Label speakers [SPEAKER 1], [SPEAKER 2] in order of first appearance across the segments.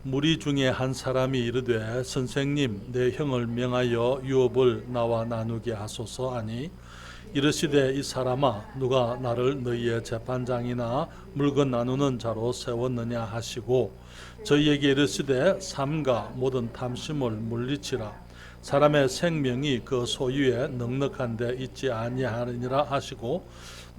[SPEAKER 1] 무리 중에 한 사람이 이르되 선생님 내 형을 명하여 유업을 나와 나누게 하소서 하니 이르시되 이 사람아 누가 나를 너희의 재판장이나 물건 나누는 자로 세웠느냐 하시고 저희에게 이르시되 삼가 모든 탐심을 물리치라 사람의 생명이 그 소유에 넉넉한 데 있지 아니하느니라 하시고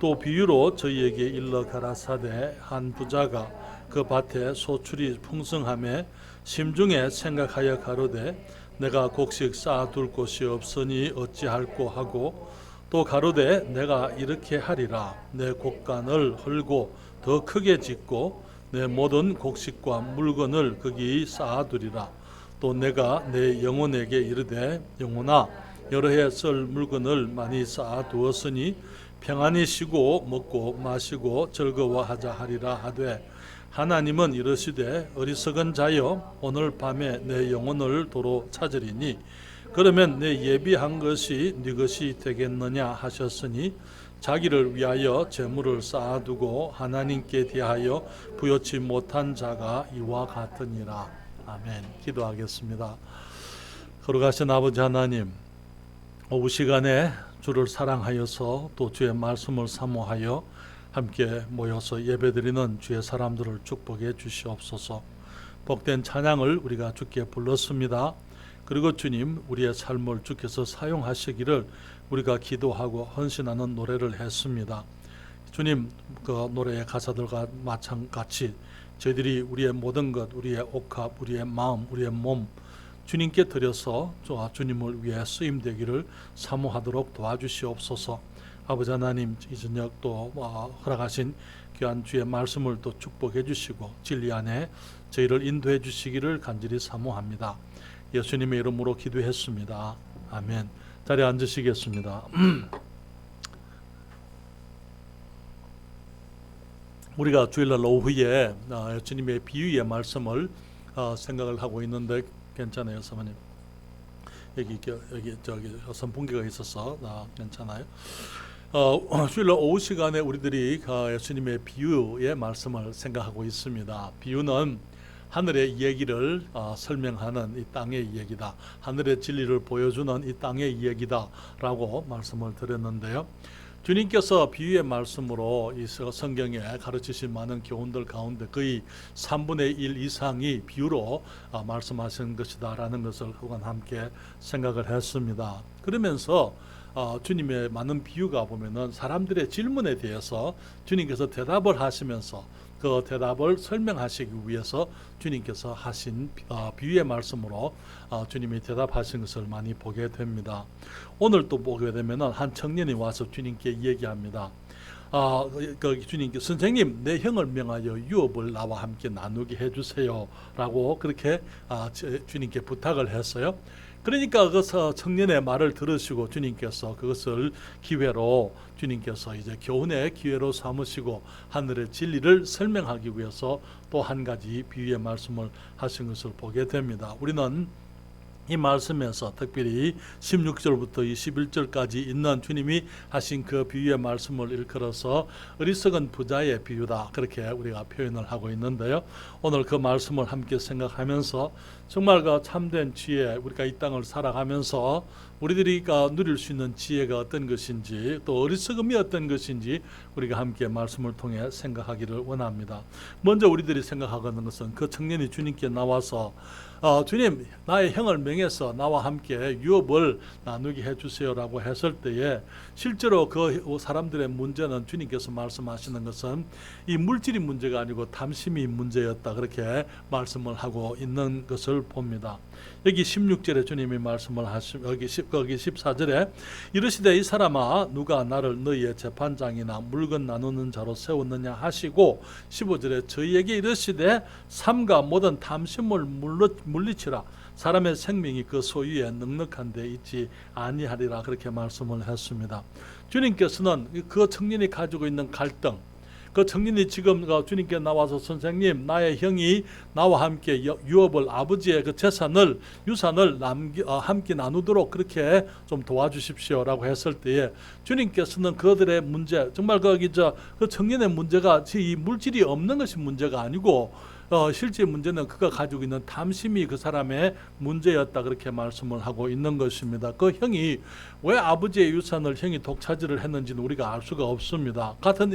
[SPEAKER 1] 또 비유로 저희에게 일러 가라사대 한 부자가 그 밭에 소출이 풍성함에 심중에 생각하여 가로되 내가 곡식 쌓아둘 곳이 없으니 어찌할꼬 하고 또 가로되 내가 이렇게 하리라 내 곡간을 헐고 더 크게 짓고 내 모든 곡식과 물건을 거기 쌓아두리라 또 내가 내 영혼에게 이르되 영혼아 여러 해 쓸 물건을 많이 쌓아두었으니 평안히 쉬고 먹고 마시고 즐거워하자 하리라 하되 하나님은 이르시되 어리석은 자여 오늘 밤에 내 영혼을 도로 찾으리니 그러면 내 예비한 것이 네 것이 되겠느냐 하셨으니 자기를 위하여 재물을 쌓아두고 하나님께 대하여 부여치 못한 자가 이와 같으니라. 아멘. 기도하겠습니다. 거룩하신 아버지 하나님, 오후 시간에 주를 사랑하여서 또 주의 말씀을 사모하여 함께 모여서 예배드리는 주의 사람들을 축복해 주시옵소서. 복된 찬양을 우리가 주께 불렀습니다. 그리고 주님 우리의 삶을 주께서 사용하시기를 우리가 기도하고 헌신하는 노래를 했습니다. 주님 그 노래의 가사들과 마찬가지 저희들이 우리의 모든 것, 우리의 옥합, 우리의 마음, 우리의 몸 주님께 드려서 주님을 위해 쓰임되기를 사모하도록 도와주시옵소서. 아버지 하나님 이 저녁 또 허락하신 귀한 주의 말씀을 또 축복해 주시고 진리 안에 저희를 인도해 주시기를 간절히 사모합니다. 예수님의 이름으로 기도했습니다. 아멘. 자리에 앉으시겠습니다. 우리가 주일날 오후에 예수님의 비유의 말씀을 생각을 하고 있는데 괜찮아요, 사모님? 여기 저기 선풍기가 있어서 괜찮아요. 주일날 오후 시간에 우리들이 예수님의 비유의 말씀을 생각하고 있습니다. 비유는 하늘의 이야기를 설명하는 이 땅의 이야기다. 하늘의 진리를 보여주는 이 땅의 이야기다 라고 말씀을 드렸는데요. 주님께서 비유의 말씀으로 이 성경에 가르치신 많은 교훈들 가운데 거의 3분의 1 이상이 비유로 말씀하신 것이다 라는 것을 그간 함께 생각을 했습니다. 그러면서 주님의 많은 비유가 보면은 사람들의 질문에 대해서 주님께서 대답을 하시면서 그 대답을 설명하시기 위해서 주님께서 하신 비유의 말씀으로 주님이 대답하신 것을 많이 보게 됩니다. 오늘 또 보게 되면 한 청년이 와서 주님께 얘기합니다. 주님께 선생님 내 형을 명하여 유업을 나와 함께 나누게 해주세요 라고 그렇게 주님께 부탁을 했어요. 그러니까 그 청년의 말을 들으시고 주님께서 그것을 기회로 주님께서 이제 교훈의 기회로 삼으시고 하늘의 진리를 설명하기 위해서 또 한 가지 비유의 말씀을 하신 것을 보게 됩니다. 우리는 이 말씀에서 특별히 16절부터 21절까지 있는 주님이 하신 그 비유의 말씀을 일컬어서 어리석은 부자의 비유다 그렇게 우리가 표현을 하고 있는데요. 오늘 그 말씀을 함께 생각하면서 정말 그 참된 지혜 우리가 이 땅을 살아가면서 우리들이 누릴 수 있는 지혜가 어떤 것인지 또 어리석음이 어떤 것인지 우리가 함께 말씀을 통해 생각하기를 원합니다. 먼저 우리들이 생각하는 것은 그 청년이 주님께 나와서 주님 나의 형을 명해서 나와 함께 유업을 나누게 해주세요라고 했을 때에 실제로 그 사람들의 문제는 주님께서 말씀하시는 것은 이 물질이 문제가 아니고 탐심이 문제였다 그렇게 말씀을 하고 있는 것을 봅니다. 여기 16절에 주님이 말씀을 하시고 거기 14절에 이르시되 이 사람아 누가 나를 너희의 재판장이나 물건 나누는 자로 세웠느냐 하시고 15절에 저희에게 이르시되 삼가 모든 탐심을 물리치라 사람의 생명이 그 소유에 넉넉한 데 있지 아니하리라 그렇게 말씀을 했습니다. 주님께서는 그 청년이 가지고 있는 갈등 그 청년이 지금 주님께 나와서 선생님 나의 형이 나와 함께 유업을 아버지의 그 재산을 유산을 함께 나누도록 그렇게 좀 도와주십시오라고 했을 때에 주님께서는 그들의 문제 정말 그 청년의 문제가 이 물질이 없는 것이 문제가 아니고 실제 문제는 그가 가지고 있는 탐심이 그 사람의 문제였다 그렇게 말씀을 하고 있는 것입니다. 그 형이 왜 아버지의 유산을 형이 독차지를 했는지는 우리가 알 수가 없습니다. 같은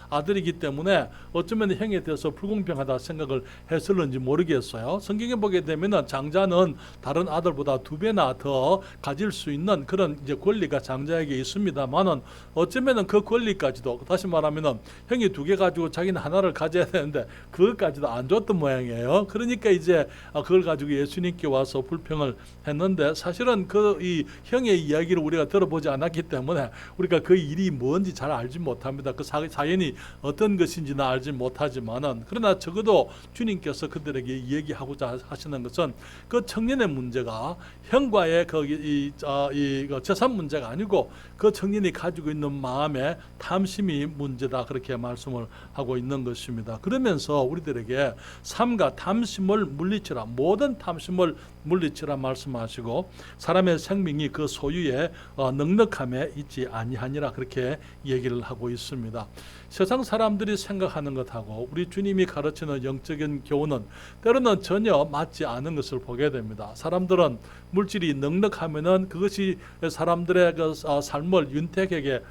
[SPEAKER 1] 아들이기 때문에 어쩌면 형에 대해서 불공평하다 생각을 했을는지 모르겠어요. 성경에 보게 되면 장자는 다른 아들보다 2배나 더 가질 수 있는 그런 이제 권리가 장자에게 있습니다만은 어쩌면은 그 권리까지도 다시 말하면은 형이 2개 가지고 자기는 하나를 가져야 되는데 그것까지도 안 줬던 모양이에요. 그러니까 이제 그걸 가지고 예수님께 와서 불평을 했는데 사실은 그 이 형의 이야기를 우리가 들어보지 않았기 때문에 우리가 그 일이 뭔지 잘 알지 못합니다. 그 사연이 어떤 것인지는 알지 못하지만은 그러나 적어도 주님께서 그들에게 얘기하고자 하시는 것은 그 청년의 문제가 형과의 그 재산 문제가 아니고 그 청년이 가지고 있는 마음의 탐심이 문제다 그렇게 말씀을 하고 있는 것입니다. 그러면서 우리들에게 삼가 탐심을 물리치라, 모든 탐심을 물리치라 말씀하시고 사람의 생명이 그 소유의 넉넉함에 있지 아니하니라 그렇게 얘기를 하고 있습니다. 세상 사람들이 생각하는 것하고 우리 주님이 가르치는 영적인 교훈은 때로는 전혀 맞지 않은 것을 보게 됩니다. 사람들은 물질이 넉넉하면은 그것이 사람들의 그 삶을 윤택하게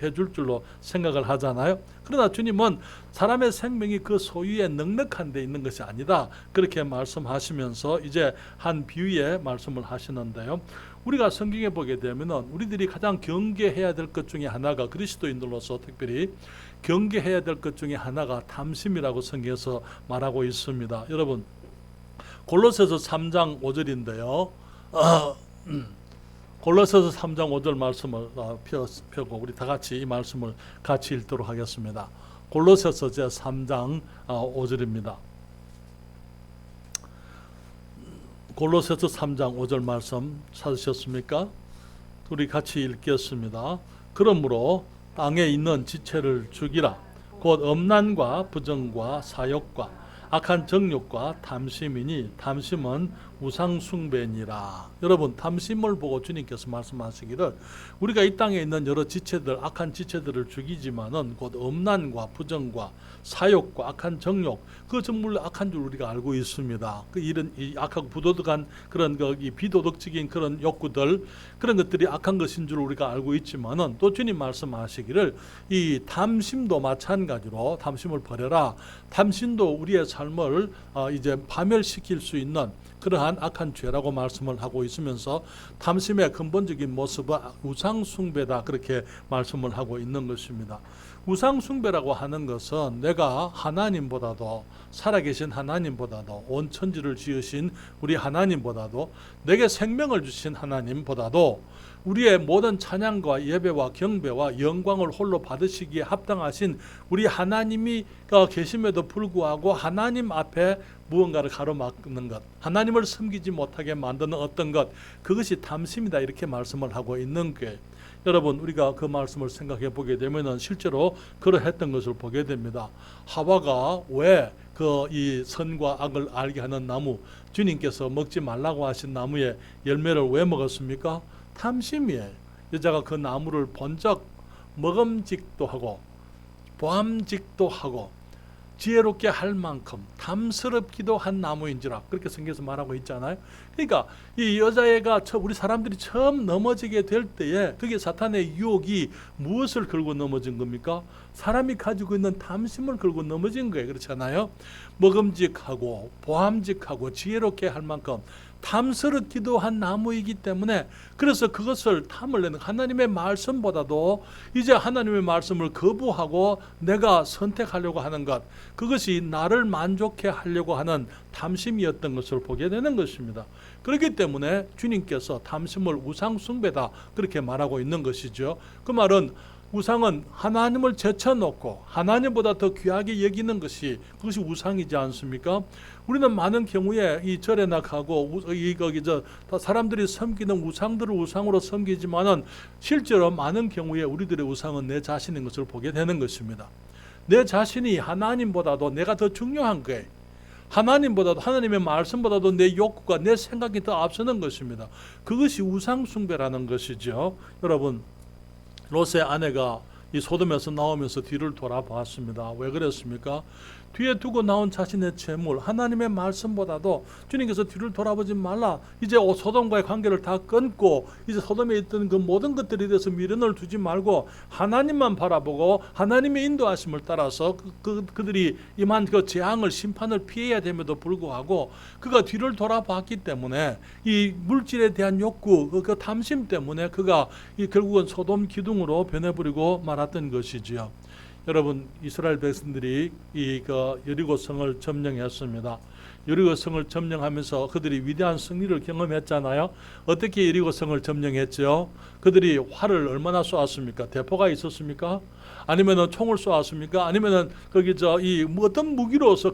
[SPEAKER 1] 해줄 줄로 생각을 하잖아요. 그러나 주님은 사람의 생명이 그 소유에 넉넉한 데 있는 것이 아니다 그렇게 말씀하시면서 이제 한 비유의 말씀을 하시는데요. 우리가 성경에 보게 되면은 우리들이 가장 경계해야 될 것 중에 하나가 그리스도인들로서 특별히 경계해야 될 것 중에 하나가 탐심이라고 성경에서 말하고 있습니다. 여러분 골로새서 3장 5절인데요. 골로새서 3장 5절 말씀을 펴고 우리 다 같이 이 말씀을 같이 읽도록 하겠습니다. 골로새서 제 3장 5절입니다. 골로새서 3장 5절 말씀 찾으셨습니까? 우리 같이 읽겠습니다. 그러므로 땅에 있는 지체를 죽이라. 곧 음란과 부정과 사욕과 악한 정욕과 탐심이니 탐심은 우상숭배니라. 여러분 탐심을 보고 주님께서 말씀하시기를 우리가 이 땅에 있는 여러 지체들 악한 지체들을 죽이지만은 곧 음란과 부정과 사욕과 악한 정욕 그 전부 악한 줄 우리가 알고 있습니다. 그 이런 이 악하고 부도덕한 그런 이 비도덕적인 그런 욕구들 그런 것들이 악한 것인 줄 우리가 알고 있지만은 또 주님 말씀하시기를 이 탐심도 마찬가지로 탐심을 버려라. 탐심도 우리의 삶을 이제 파멸시킬 수 있는 그러한 악한 죄라고 말씀을 하고 있으면서 탐심의 근본적인 모습은 우상숭배다 그렇게 말씀을 하고 있는 것입니다. 우상숭배라고 하는 것은 내가 하나님보다도 살아계신 하나님보다도 온 천지를 지으신 우리 하나님보다도 내게 생명을 주신 하나님보다도 우리의 모든 찬양과 예배와 경배와 영광을 홀로 받으시기에 합당하신 우리 하나님이 계심에도 불구하고 하나님 앞에 무언가를 가로막는 것, 하나님을 섬기지 못하게 만드는 어떤 것, 그것이 탐심이다 이렇게 말씀을 하고 있는 거예요. 여러분 우리가 그 말씀을 생각해 보게 되면 실제로 그러했던 것을 보게 됩니다. 하와가 왜 그 이 선과 악을 알게 하는 나무, 주님께서 먹지 말라고 하신 나무의 열매를 왜 먹었습니까? 탐심이에요. 여자가 그 나무를 번쩍 먹음직도 하고 보암직도 하고 지혜롭게 할 만큼 탐스럽기도 한 나무인지라 그렇게 성경에서 말하고 있잖아요. 그러니까 이 여자애가 우리 사람들이 처음 넘어지게 될 때에 그게 사탄의 유혹이 무엇을 걸고 넘어진 겁니까? 사람이 가지고 있는 탐심을 걸고 넘어진 거예요. 그렇잖아요. 먹음직하고 보암직하고 지혜롭게 할 만큼 탐스럽기도 한 나무이기 때문에 그래서 그것을 탐을 내는 하나님의 말씀보다도 이제 하나님의 말씀을 거부하고 내가 선택하려고 하는 것, 그것이 나를 만족해 하려고 하는 탐심이었던 것을 보게 되는 것입니다. 그렇기 때문에 주님께서 탐심을 우상숭배다 그렇게 말하고 있는 것이죠. 그 말은 우상은 하나님을 제쳐놓고 하나님보다 더 귀하게 여기는 것이 그것이 우상이지 않습니까? 우리는 많은 경우에 이 절에 나가고 사람들이 섬기는 우상들을 우상으로 섬기지만은 실제로 많은 경우에 우리들의 우상은 내 자신인 것을 보게 되는 것입니다. 내 자신이 하나님보다도 내가 더 중요한 거예요. 하나님보다도 하나님의 말씀보다도 내 욕구가 내 생각이 더 앞서는 것입니다. 그것이 우상숭배라는 것이죠. 여러분 롯의 아내가 이 소돔에서 나오면서 뒤를 돌아보았습니다. 왜 그랬습니까? 뒤에 두고 나온 자신의 재물, 하나님의 말씀보다도 주님께서 뒤를 돌아보지 말라. 이제 소돔과의 관계를 다 끊고 이제 소돔에 있던 그 모든 것들에 대해서 미련을 두지 말고 하나님만 바라보고 하나님의 인도하심을 따라서 그들이 임한 그 재앙을, 심판을 피해야 됨에도 불구하고 그가 뒤를 돌아봤기 때문에 이 물질에 대한 욕구, 그 탐심 때문에 그가 결국은 소돔 기둥으로 변해버리고 말았던 것이지요. 여러분, 이스라엘 백성들이 이 여리고 성을 점령했습니다. 여리고 성을 점령하면서 그들이 위대한 승리를 경험했잖아요. 어떻게 여리고 성을 점령했죠? 그들이 활을 얼마나 쏘았습니까? 대포가 있었습니까? 아니면은 총을 쏘았습니까? 아니면은 거기 이 어떤 무기로서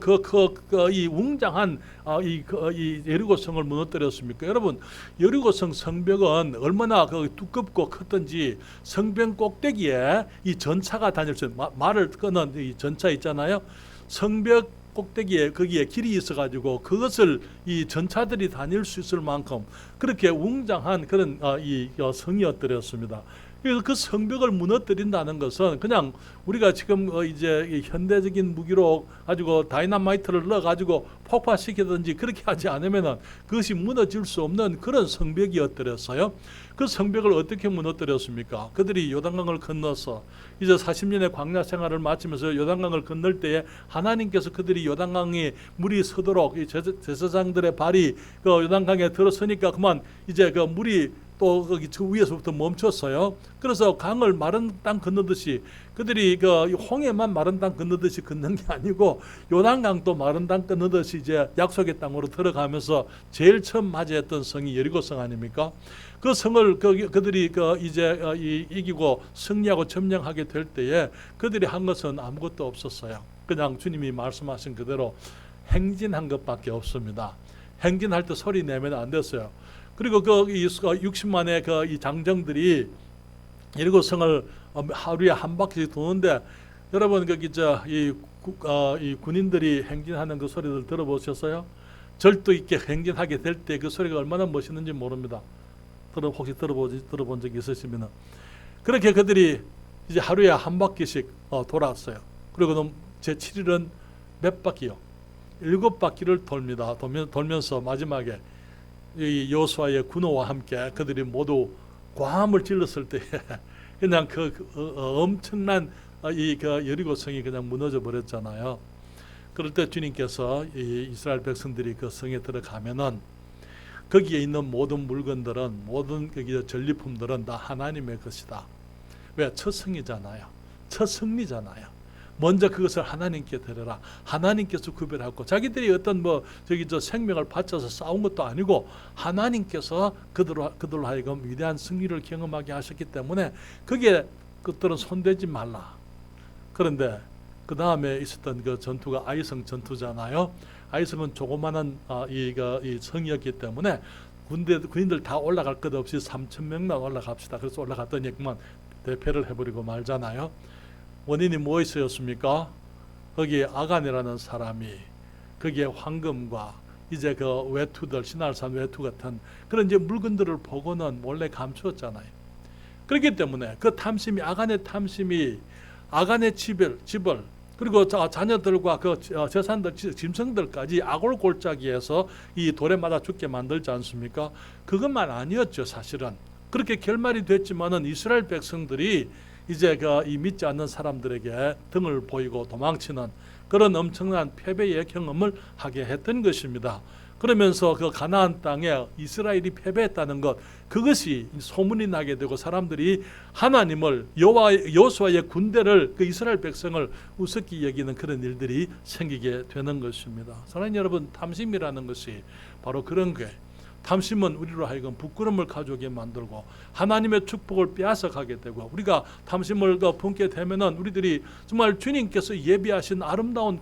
[SPEAKER 1] 이 웅장한 이 여리고 성을 무너뜨렸습니까? 여러분, 여리고 성 성벽은 얼마나 두껍고 컸던지 성벽 꼭대기에 이 전차가 다닐 수 있는 말을 끄는 이 전차 있잖아요. 성벽 꼭대기에 거기에 길이 있어가지고 그것을 이 전차들이 다닐 수 있을 만큼 그렇게 웅장한 그런 이 성이었더랬습니다. 그래서 그 성벽을 무너뜨린다는 것은 그냥 우리가 지금 이제 현대적인 무기로 가지고 다이너마이트를 넣어 가지고 폭파시키든지 그렇게 하지 않으면은 그것이 무너질 수 없는 그런 성벽이었더랬어요. 그 성벽을 어떻게 무너뜨렸습니까? 그들이 요단강을 건너서 이제 40년의 광야 생활을 마치면서 요단강을 건널 때에 하나님께서 그들이 요단강에 물이 서도록 이 제사장들의 발이 그 요단강에 들어서니까 그만 이제 그 물이 또 거기 저 위에서부터 멈췄어요. 그래서 강을 마른 땅 건너듯이 그들이 그 홍해만 마른 땅 건너듯이 건넌 게 아니고 요단강도 마른 땅 건너듯이 이제 약속의 땅으로 들어가면서 제일 처음 맞이했던 성이 여리고성 아닙니까? 그 성을 그들이 이제 이기고 승리하고 점령하게 될 때에 그들이 한 것은 아무것도 없었어요. 그냥 주님이 말씀하신 그대로 행진한 것밖에 없습니다. 행진할 때 소리 내면 안 됐어요. 그리고 60만의 이 장정들이 여리고 성을 하루에 한 바퀴씩 도는데 여러분 거기 이 군인들이 행진하는 그 소리를 들어보셨어요? 절도 있게 행진하게 될 때 그 소리가 얼마나 멋있는지 모릅니다. 혹시 들어본 적이 있으시면은 그렇게 그들이 이제 하루에 한 바퀴씩 돌았어요. 그리고 제 7일은 몇 바퀴요? 7바퀴를 돕니다. 돌면서 마지막에 이 여호수아의 군호와 함께 그들이 모두 고함을 질렀을 때 그냥 엄청난 이 여리고성이 그냥 무너져 버렸잖아요. 그럴 때 주님께서 이 이스라엘 백성들이 그 성에 들어가면은 거기에 있는 모든 물건들은 모든 전리품들은 다 하나님의 것이다. 왜? 첫 성이잖아요. 첫 승리잖아요. 먼저 그것을 하나님께 드려라. 하나님께서 구별하고 자기들이 어떤 생명을 바쳐서 싸운 것도 아니고 하나님께서 그들로 하여금 위대한 승리를 경험하게 하셨기 때문에 거기에 그들은 손대지 말라. 그런데 그 다음에 있었던 그 전투가 아이성 전투잖아요. 아이성은 조그마한 이 성이었기 때문에 군인들 다 올라갈 것 없이 3,000명만 올라갑시다. 그래서 올라갔더니 그만 대패를 해버리고 말잖아요. 원인이 무엇이었습니까? 거기에 아간이라는 사람이 거기에 황금과 이제 그 외투들, 신할산 외투 같은 그런 이제 물건들을 보고는 몰래 감추었잖아요. 그렇기 때문에 그 탐심이 아간의 탐심이 아간의 집을 그리고 자녀들과 그 재산들, 짐승들까지 아골골짜기에서 이 돌에 맞아 죽게 만들지 않습니까? 그것만 아니었죠, 사실은. 그렇게 결말이 됐지만은 이스라엘 백성들이 이제 이 믿지 않는 사람들에게 등을 보이고 도망치는 그런 엄청난 패배의 경험을 하게 했던 것입니다. 그러면서 그 가나안 땅에 이스라엘이 패배했다는 것, 그것이 소문이 나게 되고 사람들이 하나님을 여호수아의 군대를 그 이스라엘 백성을 우습게 여기는 그런 일들이 생기게 되는 것입니다. 사랑하는 여러분, 탐심이라는 것이 바로 그런 거예요. 탐심은 우리로 하여금 부끄러움을 가져오게 만들고 하나님의 축복을 빼앗아가게 되고 우리가 탐심을 품게 되면은 우리들이 정말 주님께서 예비하신 아름다운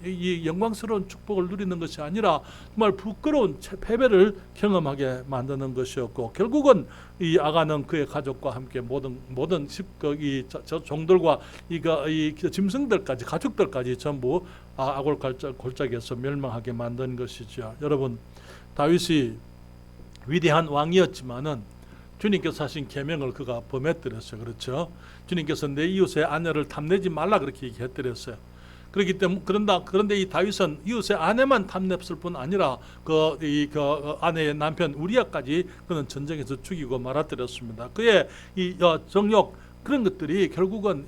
[SPEAKER 1] 이 영광스러운 축복을 누리는 것이 아니라 정말 부끄러운 패배를 경험하게 만드는 것이었고 결국은 이 아간은 그의 가족과 함께 모든 종들과 이 짐승들까지 가축들까지 전부 아골 골짜기에서 멸망하게 만든 것이죠. 여러분, 다윗이 위대한 왕이었지만은 주님께서 하신 계명을 그가 범했더랬어요. 그렇죠? 주님께서 내 이웃의 아내를 탐내지 말라 그렇게 얘기했더랬어요. 그렇기 때문에 그런데 이 다윗은 이웃의 아내만 탐냈을 뿐 아니라 그 아내의 남편 우리아까지 그는 전쟁에서 죽이고 말았더랬습니다. 그의 이 정욕 그런 것들이 결국은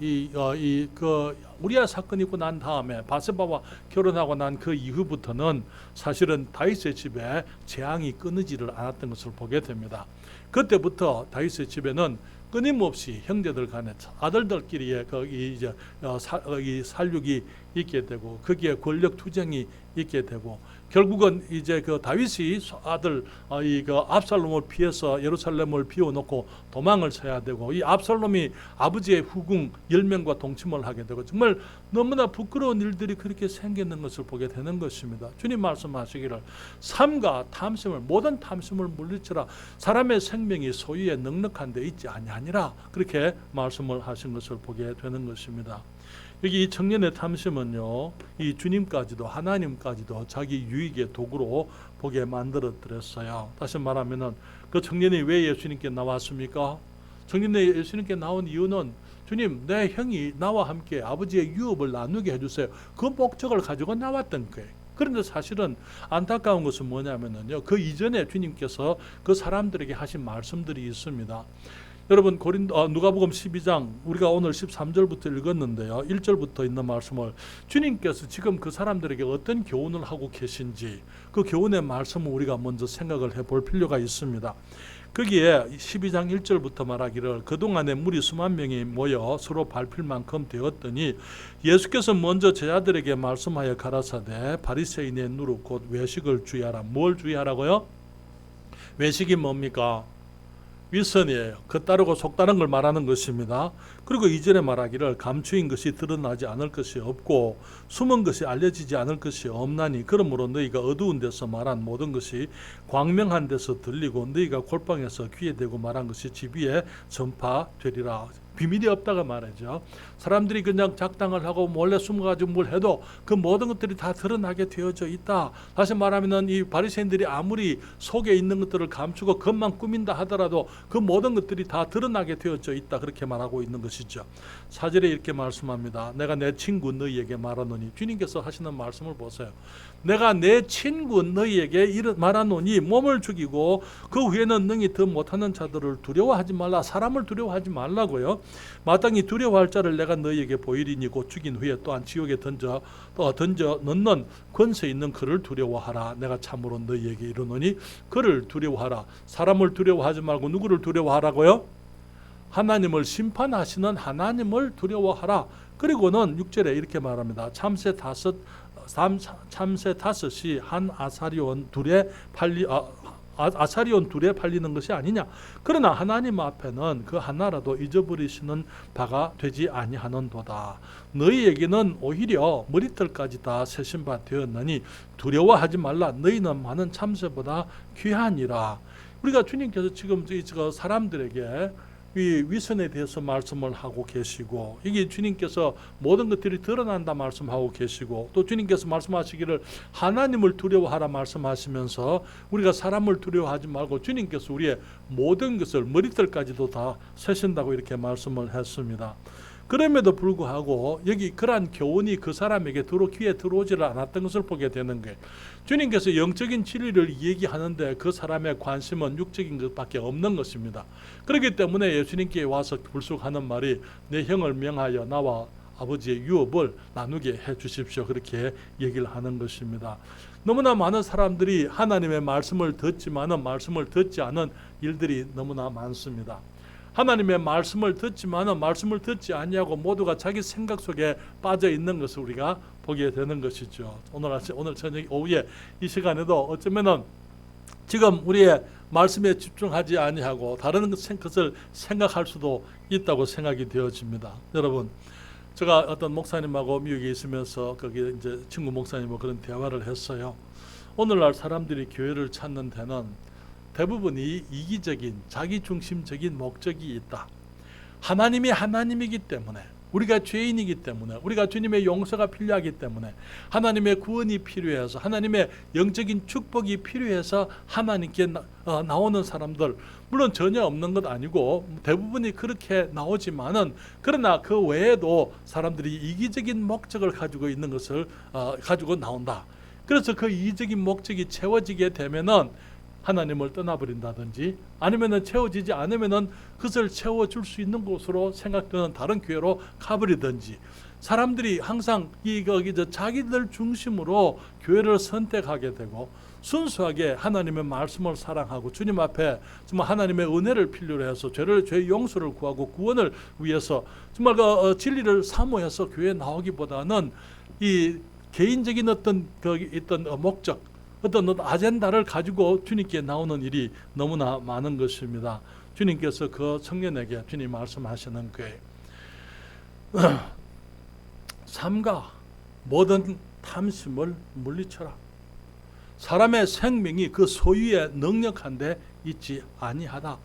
[SPEAKER 1] 그 우리아 사건이 있고 난 다음에 바세바와 결혼하고 난 그 이후부터는 사실은 다윗의 집에 재앙이 끊이지를 않았던 것을 보게 됩니다. 그때부터 다윗의 집에는 끊임없이 형제들 간에 아들들끼리의 이 살육이 있게 되고 거기에 권력 투쟁이 있게 되고 결국은 이제 그 다윗이 아들 그 압살롬을 피해서 예루살렘을 비워놓고 도망을 쳐야 되고 이 압살롬이 아버지의 후궁 10명과 동침을 하게 되고 정말 너무나 부끄러운 일들이 그렇게 생기는 것을 보게 되는 것입니다. 주님 말씀하시기를 삼가 탐심을 모든 탐심을 물리치라 사람의 생명이 소유에 넉넉한 데 있지 아니하니라 그렇게 말씀을 하신 것을 보게 되는 것입니다. 여기 이 청년의 탐심은요, 이 주님까지도 하나님까지도 자기 유익의 도구로 보게 만들어드렸어요. 다시 말하면은 그 청년이 왜 예수님께 나왔습니까? 청년이 예수님께 나온 이유는 주님, 내 형이 나와 함께 아버지의 유업을 나누게 해주세요. 그 목적을 가지고 나왔던 거예요. 그런데 사실은 안타까운 것은 뭐냐면요, 그 이전에 주님께서 그 사람들에게 하신 말씀들이 있습니다. 여러분 누가복음 12장 우리가 오늘 13절부터 읽었는데요. 1절부터 있는 말씀을 주님께서 지금 그 사람들에게 어떤 교훈을 하고 계신지 그 교훈의 말씀을 우리가 먼저 생각을 해볼 필요가 있습니다. 거기에 12장 1절부터 말하기를 그동안에 무리 수만 명이 모여 서로 밟힐 만큼 되었더니 예수께서 먼저 제자들에게 말씀하여 가라사대 바리새인의 누룩 곧 외식을 주의하라. 뭘 주의하라고요? 외식이 뭡니까? 윗선이에요. 겉다르고 속다른 걸 말하는 것입니다. 그리고 이전에 말하기를 감추인 것이 드러나지 않을 것이 없고 숨은 것이 알려지지 않을 것이 없나니 그러므로 너희가 어두운 데서 말한 모든 것이 광명한 데서 들리고 너희가 골방에서 귀에 대고 말한 것이 집 위에 전파되리라. 비밀이 없다가 말이죠. 사람들이 그냥 작당을 하고 몰래 숨어가지고 뭘 해도 그 모든 것들이 다 드러나게 되어져 있다. 다시 말하면 이 바리새인들이 아무리 속에 있는 것들을 감추고 겉만 꾸민다 하더라도 그 모든 것들이 다 드러나게 되어져 있다. 그렇게 말하고 있는 것이죠. 4절에 이렇게 말씀합니다. 내가 내 친구 너희에게 말하노니 주님께서 하시는 말씀을 보세요. 내가 내 친구 너희에게 말하노니 몸을 죽이고 그 후에는 능히 더 못하는 자들을 두려워하지 말라. 사람을 두려워하지 말라고요. 마땅히 두려워할 자를 내가 너희에게 보이리니 곧 죽인 후에 또한 지옥에 던져 넣는 권세 있는 그를 두려워하라. 내가 참으로 너희에게 이르노니 그를 두려워하라. 사람을 두려워하지 말고 누구를 두려워하라고요? 하나님을 심판하시는 하나님을 두려워하라. 그리고는 6절에 이렇게 말합니다. 참새 다섯이 한 아사리온 둘에 팔리는 것이 아니냐. 그러나 하나님 앞에는 그 하나라도 잊어버리시는 바가 되지 아니하는도다. 너희에게는 오히려 머리털까지 다 세신 바 되었나니 두려워하지 말라. 너희는 많은 참새보다 귀하니라. 우리가 주님께서 지금 사람들에게 이 위선에 대해서 말씀을 하고 계시고 이게 주님께서 모든 것들이 드러난다 말씀하고 계시고 또 주님께서 말씀하시기를 하나님을 두려워하라 말씀하시면서 우리가 사람을 두려워하지 말고 주님께서 우리의 모든 것을 머리털까지도 다 세신다고 이렇게 말씀을 했습니다. 그럼에도 불구하고 여기 그러한 교훈이 그 사람에게 귀에 들어오지를 않았던 것을 보게 되는 거예요. 주님께서 영적인 진리를 얘기하는데 그 사람의 관심은 육적인 것밖에 없는 것입니다. 그렇기 때문에 예수님께 와서 불쑥하는 말이 내 형을 명하여 나와 아버지의 유업을 나누게 해 주십시오. 그렇게 얘기를 하는 것입니다. 너무나 많은 사람들이 하나님의 말씀을 듣지만은 말씀을 듣지 않은 일들이 너무나 많습니다. 하나님의 말씀을 듣지만은 말씀을 듣지 아니하고 모두가 자기 생각 속에 빠져 있는 것을 우리가 보게 되는 것이죠. 오늘 저녁 오후에 이 시간에도 어쩌면은 지금 우리의 말씀에 집중하지 아니하고 다른 것을 생각할 수도 있다고 생각이 되어집니다. 여러분, 제가 어떤 목사님하고 미국에 있으면서 거기 이제 친구 목사님하고 그런 대화를 했어요. 오늘날 사람들이 교회를 찾는 데는 대부분이 이기적인 자기중심적인 목적이 있다. 하나님이 하나님이기 때문에 우리가 죄인이기 때문에, 우리가 주님의 용서가 필요하기 때문에, 하나님의 구원이 필요해서, 하나님의 영적인 축복이 필요해서 하나님께 나오는 사람들, 물론 전혀 없는 것 아니고 대부분이 그렇게 나오지만은, 그러나 그 외에도 사람들이 이기적인 목적을 가지고 있는 것을 가지고 나온다. 그래서 그 이기적인 목적이 채워지게 되면은 하나님을 떠나버린다든지, 아니면은 채워지지 않으면은 그것을 채워줄 수 있는 곳으로 생각되는 다른 교회로 가버리든지, 사람들이 항상 자기들 중심으로 교회를 선택하게 되고, 순수하게 하나님의 말씀을 사랑하고 주님 앞에 정말 하나님의 은혜를 필요로 해서 죄 용서를 구하고 구원을 위해서 정말 진리를 사모해서 교회에 나오기보다는 이 개인적인 어떤 목적, 어떤 아젠다를 가지고 주님께 나오는 일이 너무나 많은 것입니다. 주님께서 그 청년에게 주님 말씀하시는 거예요. 삼가 모든 탐심을 물리쳐라. 사람의 생명이 그 소유의 능력한데 있지 아니하다.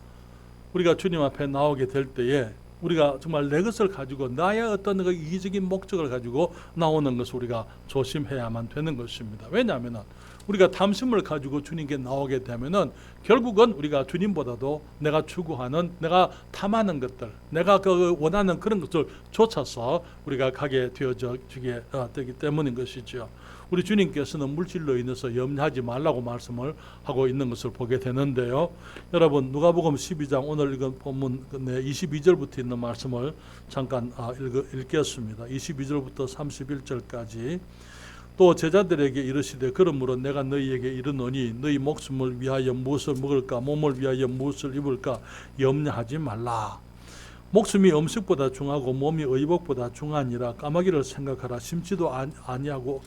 [SPEAKER 1] 우리가 주님 앞에 나오게 될 때에 우리가 정말 내 것을 가지고, 나의 어떤 이기적인 목적을 가지고 나오는 것을 우리가 조심해야만 되는 것입니다. 왜냐하면 우리가 탐심을 가지고 주님께 나오게 되면은 결국은 우리가 주님보다도 내가 추구하는, 내가 탐하는 것들, 내가 원하는 그런 것을 쫓아서 우리가 가게 되어지게 되기 때문인 것이죠. 우리 주님께서는 물질로 인해서 염려하지 말라고 말씀을 하고 있는 것을 보게 되는데요. 여러분, 누가복음 12장 오늘 읽은 본문 22절부터 있는 말씀을 잠깐 읽겠습니다. 22절부터 31절까지. 또 제자들에게 이르시되 그러므로 내가 너희에게 이르노니 너희 목숨을 위하여 무엇을 먹을까, 몸을 위하여 무엇을 입을까 염려하지 말라. 목숨이 음식보다 중하고 몸이 의복보다 중하니라. 까마귀를 생각하라. 심지도 아니하고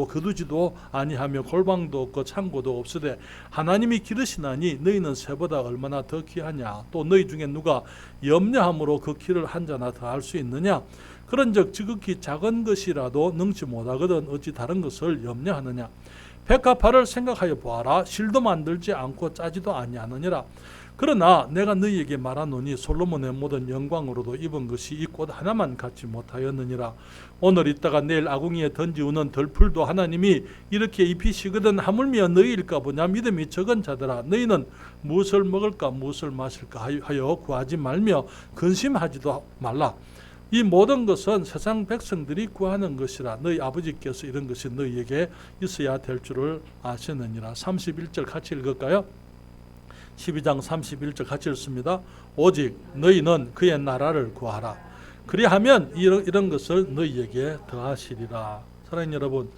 [SPEAKER 1] 거두지도 아니하며 골방도 없고 창고도 없으되 하나님이 기르시나니 너희는 새보다 얼마나 더 귀하냐. 또 너희 중에 누가 염려함으로 그 키를 한 자나 더할 수 있느냐. 그런즉 지극히 작은 것이라도 능치 못하거든 어찌 다른 것을 염려하느냐. 백합화를 생각하여 보아라. 실도 만들지 않고 짜지도 아니하느니라. 그러나 내가 너희에게 말하노니 솔로몬의 모든 영광으로도 입은 것이 이 꽃 하나만 갖지 못하였느니라. 오늘 있다가 내일 아궁이에 던지우는 덜풀도 하나님이 이렇게 입히시거든 하물며 너희일까 보냐. 믿음이 적은 자들아, 너희는 무엇을 먹을까 무엇을 마실까 하여 구하지 말며 근심하지도 말라. 이 모든 것은 세상 백성들이 구하는 것이라. 너희 아버지께서 이런 것이 너희에게 있어야 될 줄을 아시느니라. 31절 같이 읽을까요? 12장 31절 같이 읽습니다. 오직 너희는 그의 나라를 구하라. 그리하면 이런 것을 너희에게 더하시리라. 사랑하는 여러분,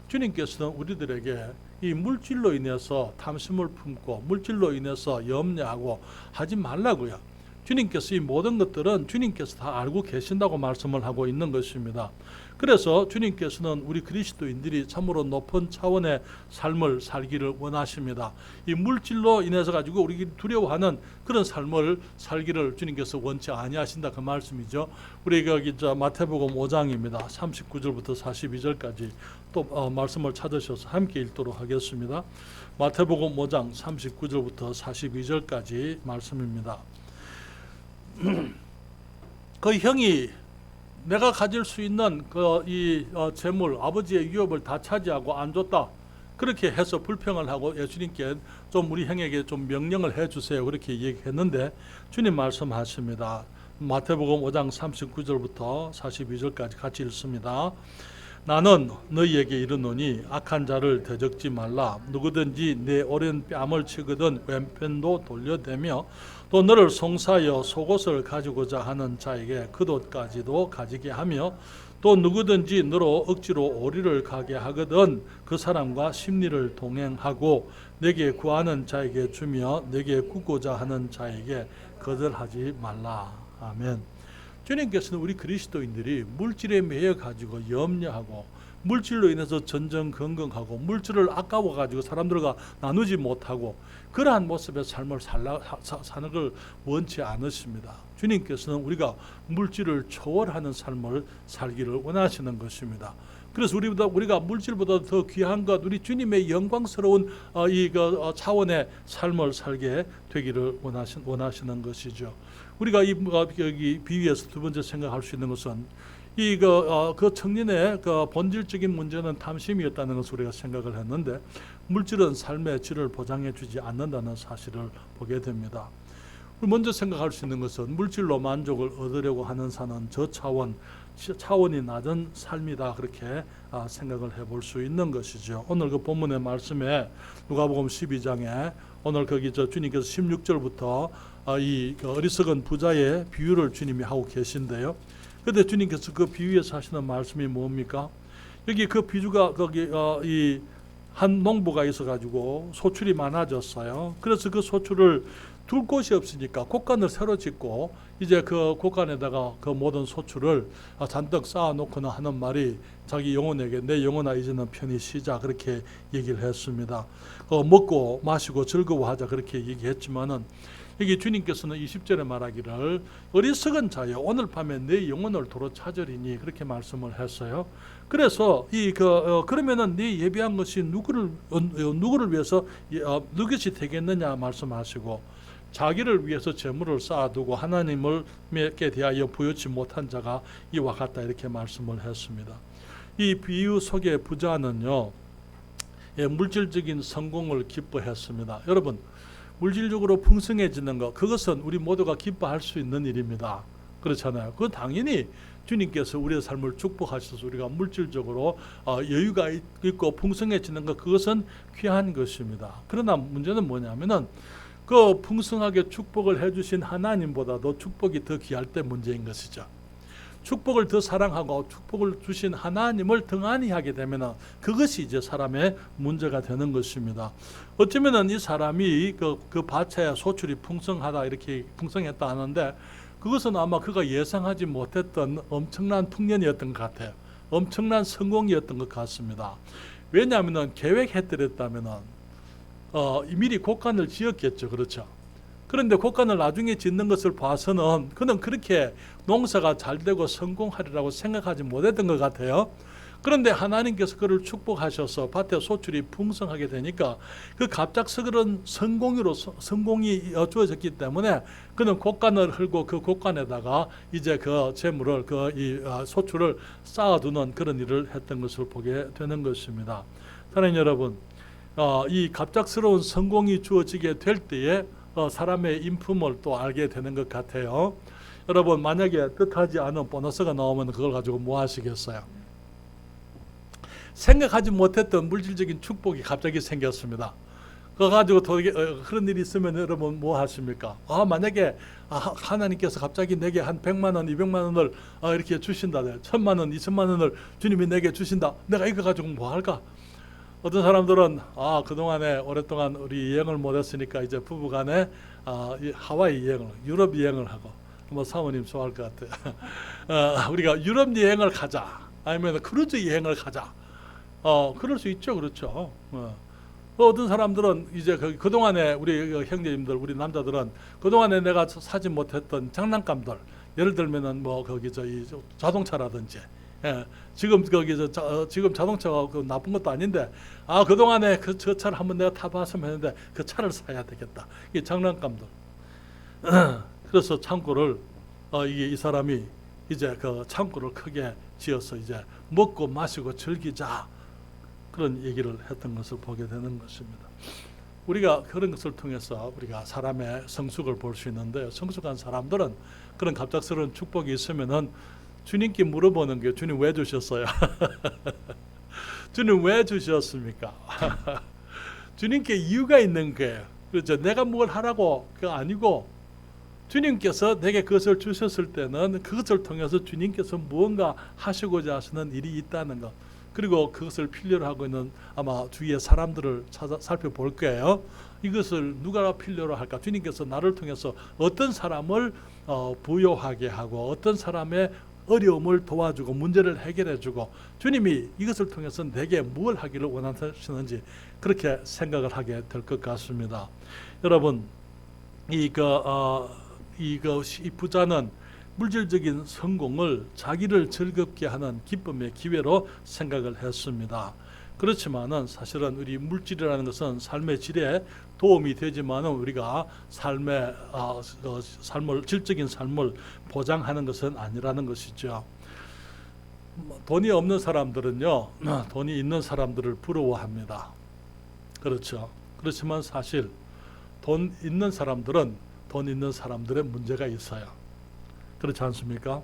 [SPEAKER 1] 주님께서는 우리들에게 이 물질로 인해서 탐심을 품고 물질로 인해서 염려하고 하지 말라고요. 주님께서 이 모든 것들은 주님께서 다 알고 계신다고 말씀을 하고 있는 것입니다. 그래서 주님께서는 우리 그리스도인들이 참으로 높은 차원의 삶을 살기를 원하십니다. 이 물질로 인해서 가지고 우리 두려워하는 그런 삶을 살기를 주님께서 원치 아니하신다, 그 말씀이죠. 우리가 여기 마태복음 5장입니다. 39절부터 42절까지 또 말씀을 찾으셔서 함께 읽도록 하겠습니다. 마태복음 5장 39절부터 42절까지 말씀입니다. 그 형이 내가 가질 수 있는 이 재물, 아버지의 유업을 다 차지하고 안 줬다, 그렇게 해서 불평을 하고 예수님께 좀 우리 형에게 좀 명령을 해주세요, 그렇게 얘기했는데 주님 말씀하십니다. 마태복음 5장 39절부터 42절까지 같이 읽습니다. 나는 너희에게 이르노니 악한 자를 대적지 말라. 누구든지 내 오른 뺨을 치거든 왼편도 돌려대며 또 너를 송사하여 속옷을 가지고자 하는 자에게 겉옷까지도 가지게 하며 또 누구든지 너로 억지로 오리를 가게 하거든 그 사람과 심리를 동행하고 내게 구하는 자에게 주며 내게 굽고자 하는 자에게 거절하지 말라. 아멘. 주님께서는 우리 그리스도인들이 물질에 매여 가지고 염려하고 물질로 인해서 전전긍긍하고 물질을 아까워가지고 사람들과 나누지 못하고 그러한 모습의 삶을 사는 걸 원치 않으십니다. 주님께서는 우리가 물질을 초월하는 삶을 살기를 원하시는 것입니다. 그래서 우리가 물질보다 더 귀한 것, 우리 주님의 영광스러운 차원의 삶을 살게 되기를 원하시는 것이죠. 우리가 여기 비유에서 두 번째 생각할 수 있는 것은 그 청년의 그 본질적인 문제는 탐심이었다는 것을 우리가 생각을 했는데, 물질은 삶의 질을 보장해주지 않는다는 사실을 보게 됩니다. 먼저 생각할 수 있는 것은 물질로 만족을 얻으려고 하는 삶은 차원이 낮은 삶이다, 그렇게 생각을 해볼 수 있는 것이죠. 오늘 그 본문의 말씀에 누가복음 12장에 오늘 거기 주님께서 16절부터 이 어리석은 부자의 비유를 주님이 하고 계신데요. 그런데 주님께서 그 비유에서 하시는 말씀이 뭡니까? 여기 그 비유가 거기 이 한 농부가 있어가지고 소출이 많아졌어요. 그래서 그 소출을 둘 곳이 없으니까 곡간을 새로 짓고 이제 그 곡간에다가 그 모든 소출을 잔뜩 쌓아놓거나 하는 말이 자기 영혼에게 내 영혼아 이제는 편히 쉬자, 그렇게 얘기를 했습니다. 먹고 마시고 즐거워하자, 그렇게 얘기했지만은 여기 주님께서는 20절에 말하기를 어리석은 자여 오늘 밤에 내 영혼을 도로 찾으리니, 그렇게 말씀을 했어요. 그래서 그러면은 네 예비한 것이 누구를 위해서 누구시 되겠느냐 말씀하시고, 자기를 위해서 재물을 쌓아두고 하나님께 대하여 부여치 못한 자가 이와 같다, 이렇게 말씀을 했습니다. 이 비유 속의 부자는요, 물질적인 성공을 기뻐했습니다. 여러분, 물질적으로 풍성해지는 것, 그것은 우리 모두가 기뻐할 수 있는 일입니다. 그렇잖아요. 그건 당연히 주님께서 우리의 삶을 축복하셔서 우리가 물질적으로 여유가 있고 풍성해지는 것, 그것은 귀한 것입니다. 그러나 문제는 뭐냐면은 그 풍성하게 축복을 해주신 하나님보다도 축복이 더 귀할 때 문제인 것이죠. 축복을 더 사랑하고 축복을 주신 하나님을 등한히 하게 되면 그것이 이제 사람의 문제가 되는 것입니다. 어쩌면은 이 사람이 그 밭에 소출이 풍성하다, 이렇게 풍성했다 하는데, 그것은 아마 그가 예상하지 못했던 엄청난 풍년이었던 것 같아요. 엄청난 성공이었던 것 같습니다. 왜냐하면은 계획했더랬다면은 미리 곡간을 지었겠죠. 그렇죠. 그런데 곡간을 나중에 짓는 것을 봐서는 그는 그렇게 농사가 잘 되고 성공하리라고 생각하지 못했던 것 같아요. 그런데 하나님께서 그를 축복하셔서 밭에 소출이 풍성하게 되니까 그 갑작스런 성공이 주어졌기 때문에 그는 곡간을 헐고 그 곡간에다가 이제 그 재물을 소출을 쌓아두는 그런 일을 했던 것을 보게 되는 것입니다. 사랑하는 여러분, 이 갑작스러운 성공이 주어지게 될 때에 사람의 인품을 또 알게 되는 것 같아요. 여러분, 만약에 뜻하지 않은 보너스가 나오면 그걸 가지고 뭐 하시겠어요? 생각하지 못했던 물질적인 축복이 갑자기 생겼습니다. 그거 가지고 그런 일이 있으면 여러분 뭐 하십니까? 만약에 하나님께서 갑자기 내게 한 100만 원, 200만 원을 이렇게 주신다, 1000만 원, 2000만 원을 주님이 내게 주신다, 내가 이거 가지고 뭐 할까? 어떤 사람들은 그동안에 오랫동안 우리 여행을 못했으니까 이제 부부간에 하와이 여행을, 유럽 여행을 하고, 뭐 사모님 좋아할 것 같아요. 우리가 유럽 여행을 가자, 아니면 크루즈 여행을 가자. 그럴 수 있죠. 그렇죠. 어떤 사람들은 이제 그동안에 우리 형제님들, 우리 남자들은 그동안에 내가 사지 못했던 장난감들, 예를 들면은 뭐 거기 이 자동차라든지, 지금 지금 자동차가 나쁜 것도 아닌데, 그동안에 저 차를 한번 내가 타봤으면 했는데 그 차를 사야 되겠다. 이 장난감들. 그래서 창고를 이 사람이 이제 그 창고를 크게 지어서 이제 먹고 마시고 즐기자, 그런 얘기를 했던 것을 보게 되는 것입니다. 우리가 그런 것을 통해서 우리가 사람의 성숙을 볼 수 있는데, 성숙한 사람들은 그런 갑작스러운 축복이 있으면은 주님께 물어보는 게, 주님 왜 주셨어요? 주님 왜 주셨습니까? 주님께 이유가 있는 거예요. 그렇죠. 내가 뭘 하라고 그거 아니고, 주님께서 내게 그것을 주셨을 때는 그것을 통해서 주님께서 무언가 하시고자 하시는 일이 있다는 것, 그리고 그것을 필요로 하고 있는 아마 주위의 사람들을 살펴볼 거예요. 이것을 누가 필요로 할까? 주님께서 나를 통해서 어떤 사람을 부요하게 하고 어떤 사람의 어려움을 도와주고 문제를 해결해주고 주님이 이것을 통해서 내게 뭘 하기를 원하시는지 그렇게 생각을 하게 될 것 같습니다. 여러분, 이 부자는 물질적인 성공을 자기를 즐겁게 하는 기쁨의 기회로 생각을 했습니다. 그렇지만은 사실은 우리 물질이라는 것은 삶의 질에 도움이 되지만은 우리가 삶의 질적인 삶을 보장하는 것은 아니라는 것이죠. 돈이 없는 사람들은요, 돈이 있는 사람들을 부러워합니다. 그렇죠. 그렇지만 사실 돈 있는 사람들은 돈 있는 사람들의 문제가 있어요. 그렇지 않습니까?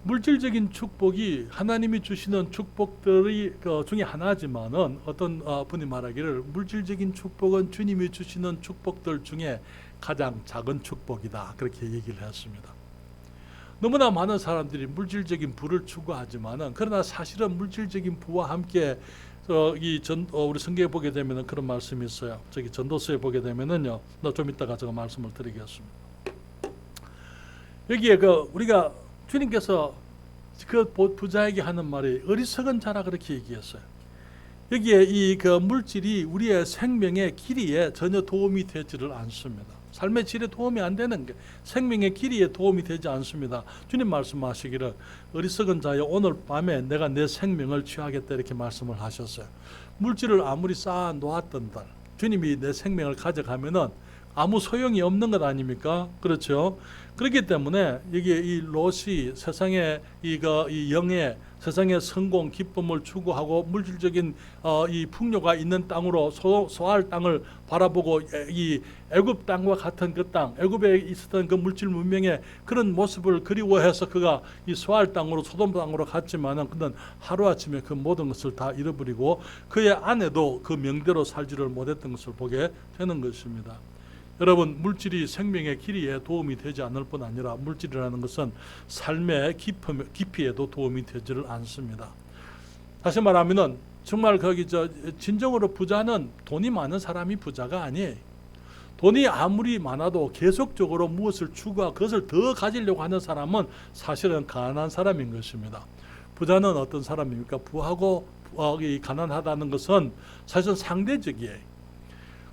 [SPEAKER 1] 물질적인 축복이 하나님이 주시는 축복들이 중에 하나지만은 어떤 분이 말하기를 물질적인 축복은 주님이 주시는 축복들 중에 가장 작은 축복이다, 그렇게 얘기를 했습니다. 너무나 많은 사람들이 물질적인 부를 추구하지만은 그러나 사실은 물질적인 부와 함께 우리 성경에 보게 되면은 그런 말씀이 있어요. 저기 전도서에 보게 되면은요, 좀 이따가 제가 말씀을 드리겠습니다. 여기에 우리가 주님께서 그 부자에게 하는 말이 어리석은 자라 그렇게 얘기했어요. 여기에 이 물질이 우리의 생명의 길이에 전혀 도움이 되지를 않습니다. 삶의 질에 도움이 안 되는 게 생명의 길이에 도움이 되지 않습니다. 주님 말씀하시기를 어리석은 자여 오늘 밤에 내가 내 생명을 취하겠다 이렇게 말씀을 하셨어요. 물질을 아무리 쌓아 놓았던들 주님이 내 생명을 가져가면은 아무 소용이 없는 것 아닙니까? 그렇죠? 그렇기 때문에 여기에 이 롯이 세상의 이 영의 세상의 성공, 기쁨을 추구하고 물질적인 이 풍요가 있는 땅으로 소할 땅을 바라보고 이 애굽 땅과 같은 그 땅, 애굽에 있었던 그 물질 문명의 그런 모습을 그리워해서 그가 이 소할 땅으로 소돔 땅으로 갔지만은 그는 하루아침에 그 모든 것을 다 잃어버리고 그의 아내도 그 명대로 살지를 못했던 것을 보게 되는 것입니다. 여러분, 물질이 생명의 길이에 도움이 되지 않을 뿐 아니라 물질이라는 것은 삶의 깊이에도 도움이 되지를 않습니다. 다시 말하면은 정말 진정으로 부자는 돈이 많은 사람이 부자가 아니에요. 돈이 아무리 많아도 계속적으로 무엇을 추구하고 그것을 더 가지려고 하는 사람은 사실은 가난한 사람인 것입니다. 부자는 어떤 사람입니까? 부하고 가난하다는 것은 사실은 상대적이에요.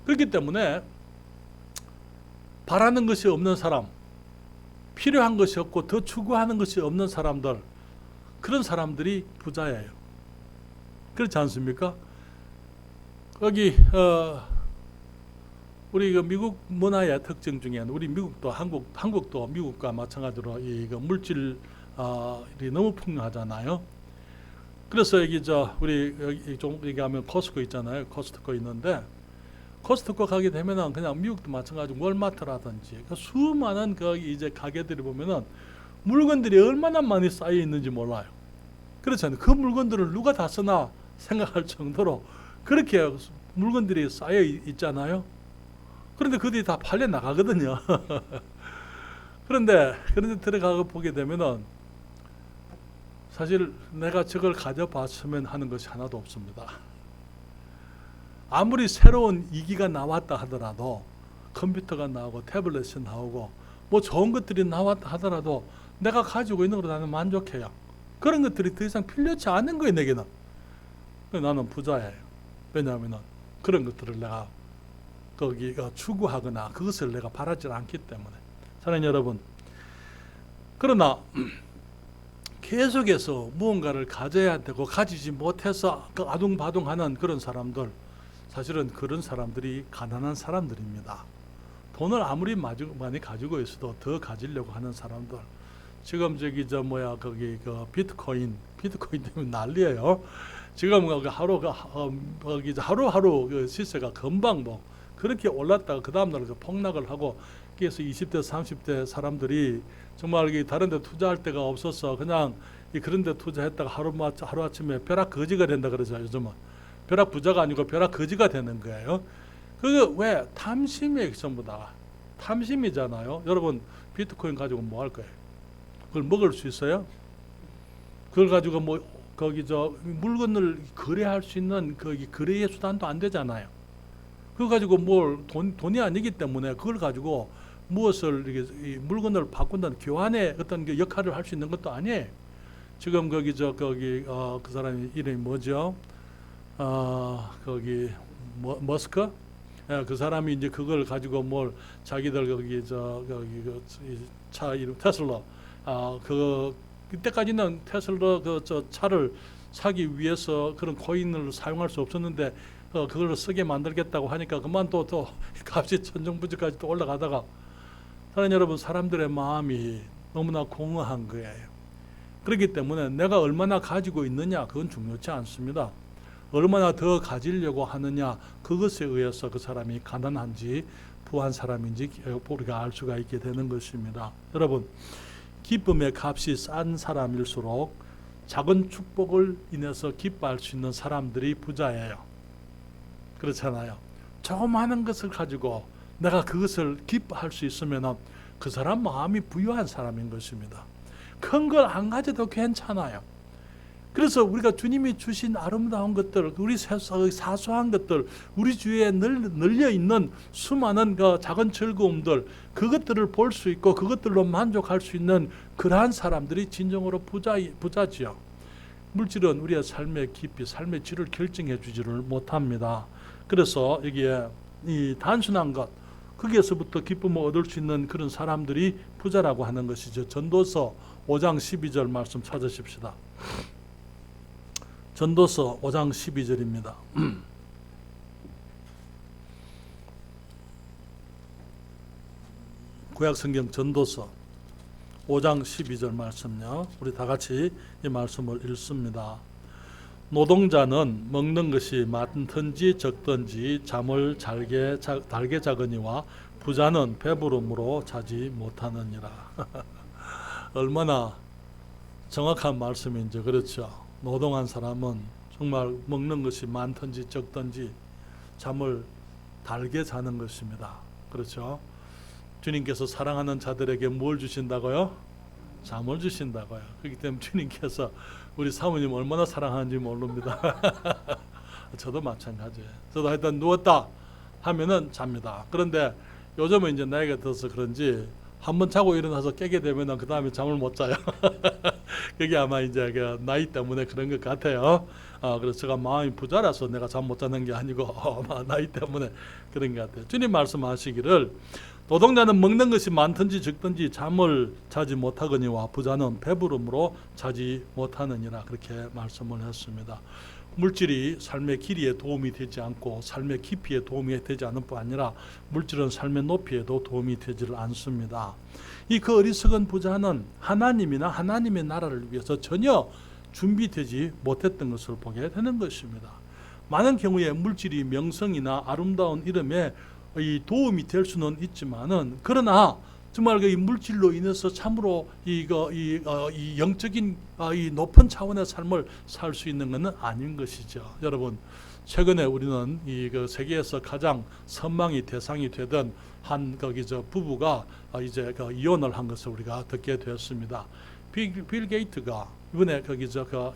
[SPEAKER 1] 그렇기 때문에 바라는 것이 없는 사람, 필요한 것이 없고 더 추구하는 것이 없는 사람들, 그런 사람들이 부자예요. 그렇지 않습니까? 여기 우리 미국 문화의 특징 중에 우리 미국도 한국도 미국과 마찬가지로 이 물질이 너무 풍요하잖아요. 그래서 우리 여기 좀 얘기하면 코스트코 있잖아요. 코스트코 있는데. 코스트코 가게 되면은 그냥 미국도 마찬가지고 월마트라든지 수많은 가게들이 보면은 물건들이 얼마나 많이 쌓여 있는지 몰라요. 그렇잖아요. 그 물건들을 누가 다 쓰나 생각할 정도로 그렇게 물건들이 쌓여 있잖아요. 그런데 그들이 다 팔려 나가거든요. 그런데 들어가고 보게 되면은 사실 내가 저걸 가져봤으면 하는 것이 하나도 없습니다. 아무리 새로운 이기가 나왔다 하더라도 컴퓨터가 나오고 태블릿이 나오고 뭐 좋은 것들이 나왔다 하더라도 내가 가지고 있는 걸로 나는 만족해요. 그런 것들이 더 이상 필요치 않은 거예요, 내게는. 나는 부자예요. 왜냐하면 그런 것들을 내가 추구하거나 그것을 내가 바라지 않기 때문에. 사랑하는 여러분, 그러나 계속해서 무언가를 가져야 되고 가지지 못해서 아둥바둥하는 그런 사람들, 사실은 그런 사람들이 가난한 사람들입니다. 돈을 아무리 많이 가지고 있어도 더 가지려고 하는 사람들. 지금 비트코인 때문에 난리예요. 지금 하루하루 시세가 금방 그렇게 올랐다가 그 다음날 폭락을 하고, 그래서 20대 30대 사람들이 정말 다른 데 투자할 데가 없어서 그냥 그런 데 투자했다가 하루아침에 벼락 거지가 된다 그러죠. 요즘은 벼락 부자가 아니고 벼락 거지가 되는 거예요. 그게 왜? 탐심이에요. 전부 다 탐심이잖아요. 여러분, 비트코인 가지고 뭐 할 거예요? 그걸 먹을 수 있어요? 그걸 가지고 물건을 거래할 수 있는 거래의 수단도 안 되잖아요. 그거 가지고 돈이 아니기 때문에 그걸 가지고 무엇을 이게 이 물건을 바꾼다는 교환의 어떤 그 역할을 할 수 있는 것도 아니에요. 지금 거기 그 사람이 이름이 뭐죠? 거기 머스크? 예, 그 사람이 이제 그걸 가지고 뭘 자기들 거기 차 이름 테슬라 그때까지는 테슬라 차를 사기 위해서 그런 코인을 사용할 수 없었는데 그걸 쓰게 만들겠다고 하니까 그만 또 값이 천정부지까지 또 올라가다가 사랑하는 여러분, 사람들의 마음이 너무나 공허한 거예요. 그렇기 때문에 내가 얼마나 가지고 있느냐 그건 중요치 않습니다. 얼마나 더 가지려고 하느냐 그것에 의해서 그 사람이 가난한지 부한 사람인지 우리가 알 수가 있게 되는 것입니다. 여러분, 기쁨의 값이 싼 사람일수록 작은 축복을 인해서 기뻐할 수 있는 사람들이 부자예요. 그렇잖아요. 조그마한 것을 가지고 내가 그것을 기뻐할 수 있으면 그 사람 마음이 부유한 사람인 것입니다. 큰 걸 안 가져도 괜찮아요. 그래서 우리가 주님이 주신 아름다운 것들, 우리 사소한 것들, 우리 주위에 널려 있는 수많은 그 작은 즐거움들, 그것들을 볼 수 있고 그것들로 만족할 수 있는 그러한 사람들이 진정으로 부자지요. 물질은 우리의 삶의 깊이, 삶의 질을 결정해 주지를 못합니다. 그래서 여기에 이 단순한 것, 거기에서부터 기쁨을 얻을 수 있는 그런 사람들이 부자라고 하는 것이죠. 전도서 5장 12절 말씀 찾으십시다. 전도서 5장 12절입니다. 구약성경 전도서 5장 12절 말씀요. 우리 다 같이 이 말씀을 읽습니다. 노동자는 먹는 것이 많든지 적든지 잠을 달게 자거니와 부자는 배부름으로 자지 못하느니라. 얼마나 정확한 말씀인지. 그렇죠. 노동한 사람은 정말 먹는 것이 많든지 적든지 잠을 달게 자는 것입니다. 그렇죠. 주님께서 사랑하는 자들에게 뭘 주신다고요? 잠을 주신다고요. 그렇기 때문에 주님께서 우리 사모님 얼마나 사랑하는지 모릅니다. 저도 마찬가지예요. 저도 하여튼 누웠다 하면은 잡니다. 그런데 요즘은 이제 나이가 들어서 그런지 한번 자고 일어나서 깨게 되면 그 다음에 잠을 못 자요. 그게 아마 이제 그 나이 때문에 그런 것 같아요. 그래서 제가 마음이 부자라서 내가 잠 못 자는 게 아니고 아마 나이 때문에 그런 것 같아요. 주님 말씀하시기를 노동자는 먹는 것이 많든지 적든지 잠을 자지 못하거니와 부자는 배부름으로 자지 못하느니라, 그렇게 말씀을 했습니다. 물질이 삶의 길이에 도움이 되지 않고 삶의 깊이에 도움이 되지 않을 뿐 아니라 물질은 삶의 높이에도 도움이 되지를 않습니다. 이 그 어리석은 부자는 하나님이나 하나님의 나라를 위해서 전혀 준비되지 못했던 것을 보게 되는 것입니다. 많은 경우에 물질이 명성이나 아름다운 이름에 이 도움이 될 수는 있지만은, 그러나 정말 이 물질로 인해서 참으로 이 영적인 이 높은 차원의 삶을 살 수 있는 것은 아닌 것이죠. 여러분, 최근에 우리는 그 세계에서 가장 선망의 대상이 되던 한 부부가 이제 이혼을 한 것을 우리가 듣게 되었습니다. 빌 게이트가 이번에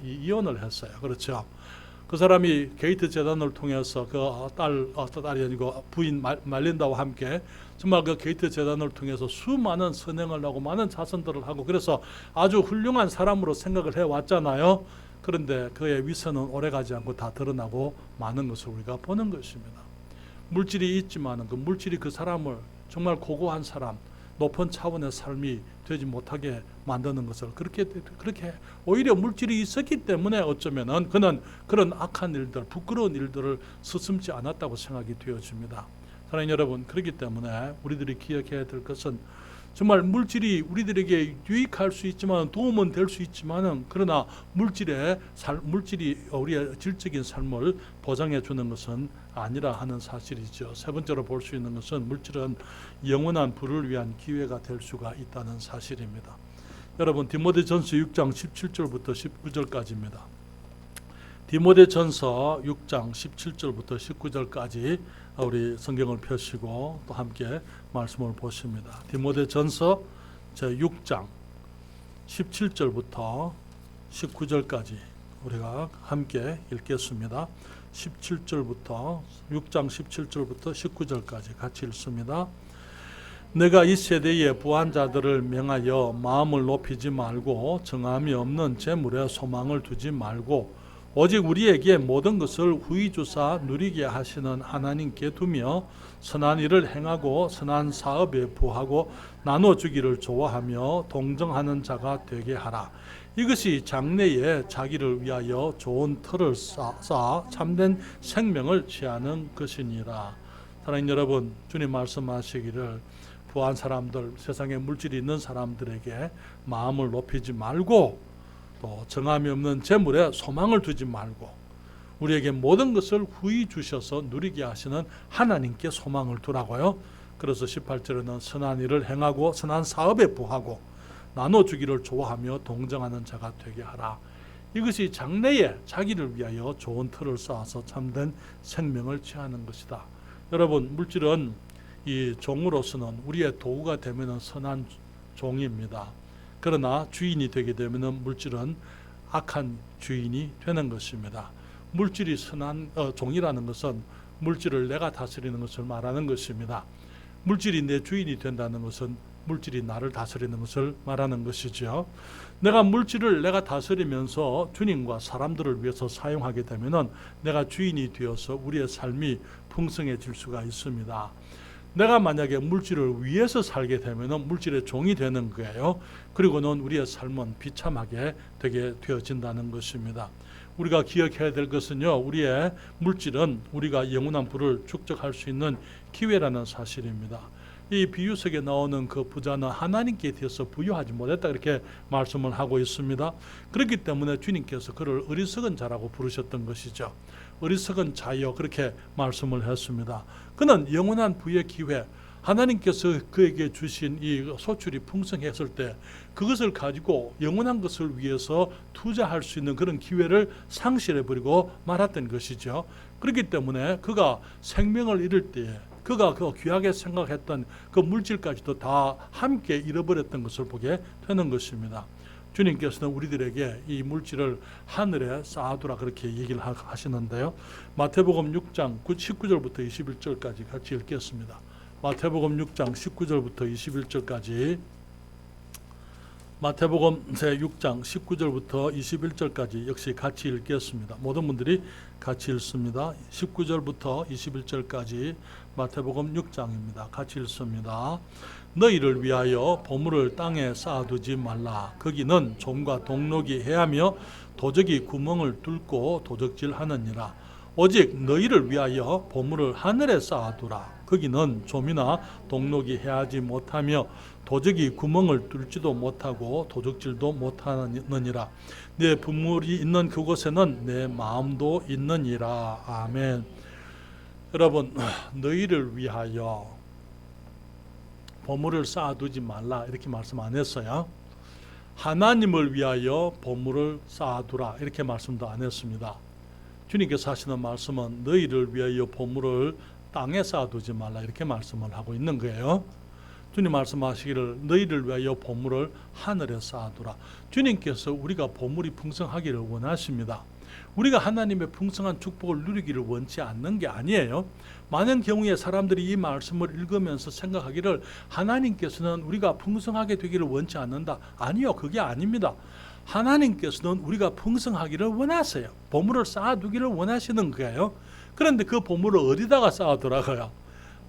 [SPEAKER 1] 이혼을 했어요. 그렇죠. 그 사람이 게이트 재단을 통해서 딸이 아니고 부인 말린다와 함께 정말 그 게이트 재단을 통해서 수많은 선행을 하고 많은 자선들을 하고 그래서 아주 훌륭한 사람으로 생각을 해왔잖아요. 그런데 그의 위선은 오래가지 않고 다 드러나고 많은 것을 우리가 보는 것입니다. 물질이 있지만 그 물질이 그 사람을 정말 고고한 사람, 높은 차원의 삶이 되지 못하게 만드는 것을 그렇게 오히려 물질이 있었기 때문에 어쩌면은 그는 그런 악한 일들, 부끄러운 일들을 서슴지 않았다고 생각이 되어집니다. 사랑하는 여러분, 그렇기 때문에 우리들이 기억해야 될 것은 정말 물질이 우리들에게 유익할 수 있지만 도움은 될 수 있지만은 그러나 물질이 우리의 질적인 삶을 보장해 주는 것은 아니라 하는 사실이죠. 세 번째로 볼 수 있는 것은 물질은 영원한 부를 위한 기회가 될 수가 있다는 사실입니다. 여러분, 디모데전서 6장 17절부터 19절까지입니다. 디모데전서 6장 17절부터 19절까지 우리 성경을 펴시고 또 함께 말씀을 보십니다. 디모데전서 제6장 17절부터 19절까지 우리가 함께 읽겠습니다. 17절부터 6장 17절부터 19절까지 같이 읽습니다. 내가 이 세대의 부한자들을 명하여 마음을 높이지 말고 정함이 없는 재물에 소망을 두지 말고 오직 우리에게 모든 것을 후히 주사 누리게 하시는 하나님께 두며 선한 일을 행하고 선한 사업에 부하고 나눠주기를 좋아하며 동정하는 자가 되게 하라. 이것이 장래에 자기를 위하여 좋은 틀을 쌓아 참된 생명을 취하는 것이니라. 사랑하는 여러분, 주님 말씀하시기를 부한 사람들, 세상에 물질이 있는 사람들에게 마음을 높이지 말고 또 정함이 없는 재물에 소망을 두지 말고 우리에게 모든 것을 후히 주셔서 누리게 하시는 하나님께 소망을 두라고요. 그래서 18절에는 선한 일을 행하고 선한 사업에 부하고 나눠주기를 좋아하며 동정하는 자가 되게 하라. 이것이 장래에 자기를 위하여 좋은 틀을 쌓아서 참된 생명을 취하는 것이다. 여러분, 물질은 이 종으로서는 우리의 도구가 되면 선한 종입니다. 그러나 주인이 되게 되면 물질은 악한 주인이 되는 것입니다. 물질이 선한 종이라는 것은 물질을 내가 다스리는 것을 말하는 것입니다. 물질이 내 주인이 된다는 것은 물질이 나를 다스리는 것을 말하는 것이죠. 내가 물질을 내가 다스리면서 주님과 사람들을 위해서 사용하게 되면 내가 주인이 되어서 우리의 삶이 풍성해질 수가 있습니다. 내가 만약에 물질을 위해서 살게 되면 물질의 종이 되는 거예요. 그리고는 우리의 삶은 비참하게 되게 되어진다는 것입니다. 우리가 기억해야 될 것은요, 우리의 물질은 우리가 영원한 부를 축적할 수 있는 기회라는 사실입니다. 이 비유 속에 나오는 그 부자는 하나님께 대해서 부유하지 못했다 이렇게 말씀을 하고 있습니다. 그렇기 때문에 주님께서 그를 어리석은 자라고 부르셨던 것이죠. 어리석은 자여 그렇게 말씀을 했습니다. 그는 영원한 부의 기회, 하나님께서 그에게 주신 이 소출이 풍성했을 때 그것을 가지고 영원한 것을 위해서 투자할 수 있는 그런 기회를 상실해버리고 말았던 것이죠. 그렇기 때문에 그가 생명을 잃을 때에 그가 그 귀하게 생각했던 그 물질까지도 다 함께 잃어버렸던 것을 보게 되는 것입니다. 주님께서는 우리들에게 이 물질을 하늘에 쌓아두라 그렇게 얘기를 하시는데요. 마태복음 6장 19절부터 21절까지 같이 읽겠습니다. 마태복음 6장 19절부터 21절까지 마태복음 6장 19절부터 21절까지 역시 같이 읽겠습니다. 모든 분들이 같이 읽습니다. 19절부터 21절까지 마태복음 6장입니다. 같이 읽습니다. 너희를 위하여 보물을 땅에 쌓아두지 말라. 거기는 좀과 동록이 해하며 도적이 구멍을 뚫고 도적질하느니라. 오직 너희를 위하여 보물을 하늘에 쌓아두라. 거기는 좀이나 동록이 해하지 못하며 도적이 구멍을 뚫지도 못하고 도적질도 못하느니라. 내 보물이 있는 그곳에는 내 마음도 있느니라. 아멘. 여러분, 너희를 위하여 보물을 쌓아두지 말라 이렇게 말씀 안 했어요. 하나님을 위하여 보물을 쌓아두라 이렇게 말씀도 안 했습니다. 주님께서 하시는 말씀은 너희를 위하여 보물을 땅에 쌓아두지 말라 이렇게 말씀을 하고 있는 거예요. 주님 말씀하시기를 너희를 위하여 보물을 하늘에 쌓아두라. 주님께서 우리가 보물이 풍성하기를 원하십니다. 우리가 하나님의 풍성한 축복을 누리기를 원치 않는 게 아니에요. 많은 경우에 사람들이 이 말씀을 읽으면서 생각하기를 하나님께서는 우리가 풍성하게 되기를 원치 않는다. 아니요, 그게 아닙니다. 하나님께서는 우리가 풍성하기를 원하세요. 보물을 쌓아두기를 원하시는 거예요. 그런데 그 보물을 어디다가 쌓아두라고요?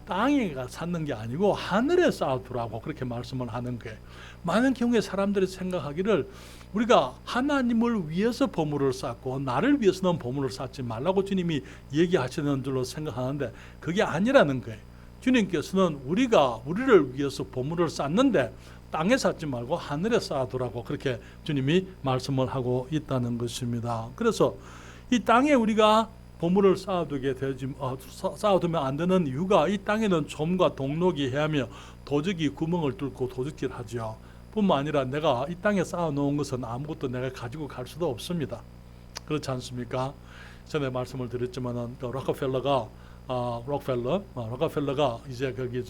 [SPEAKER 1] 땅에 쌓는 게 아니고 하늘에 쌓아두라고 그렇게 말씀을 하는 거예요. 많은 경우에 사람들이 생각하기를 우리가 하나님을 위해서 보물을 쌓고 나를 위해서는 보물을 쌓지 말라고 주님이 얘기하시는 줄로 생각하는데 그게 아니라는 거예요. 주님께서는 우리를 위해서 보물을 쌓는데 땅에 쌓지 말고 하늘에 쌓아두라고 그렇게 주님이 말씀을 하고 있다는 것입니다. 그래서 이 땅에 우리가 보물을 쌓아두면 안 되는 이유가 이 땅에는 좀과 동록이 해하며 도적이 구멍을 뚫고 도적질하죠. 뿐만 아니라 내가 이 땅에 쌓아놓은 것은 아무것도 내가 가지고 갈 수도 없습니다. 그렇지 않습니까? 전에 말씀을 드렸지만은 록펠러가 이제 거기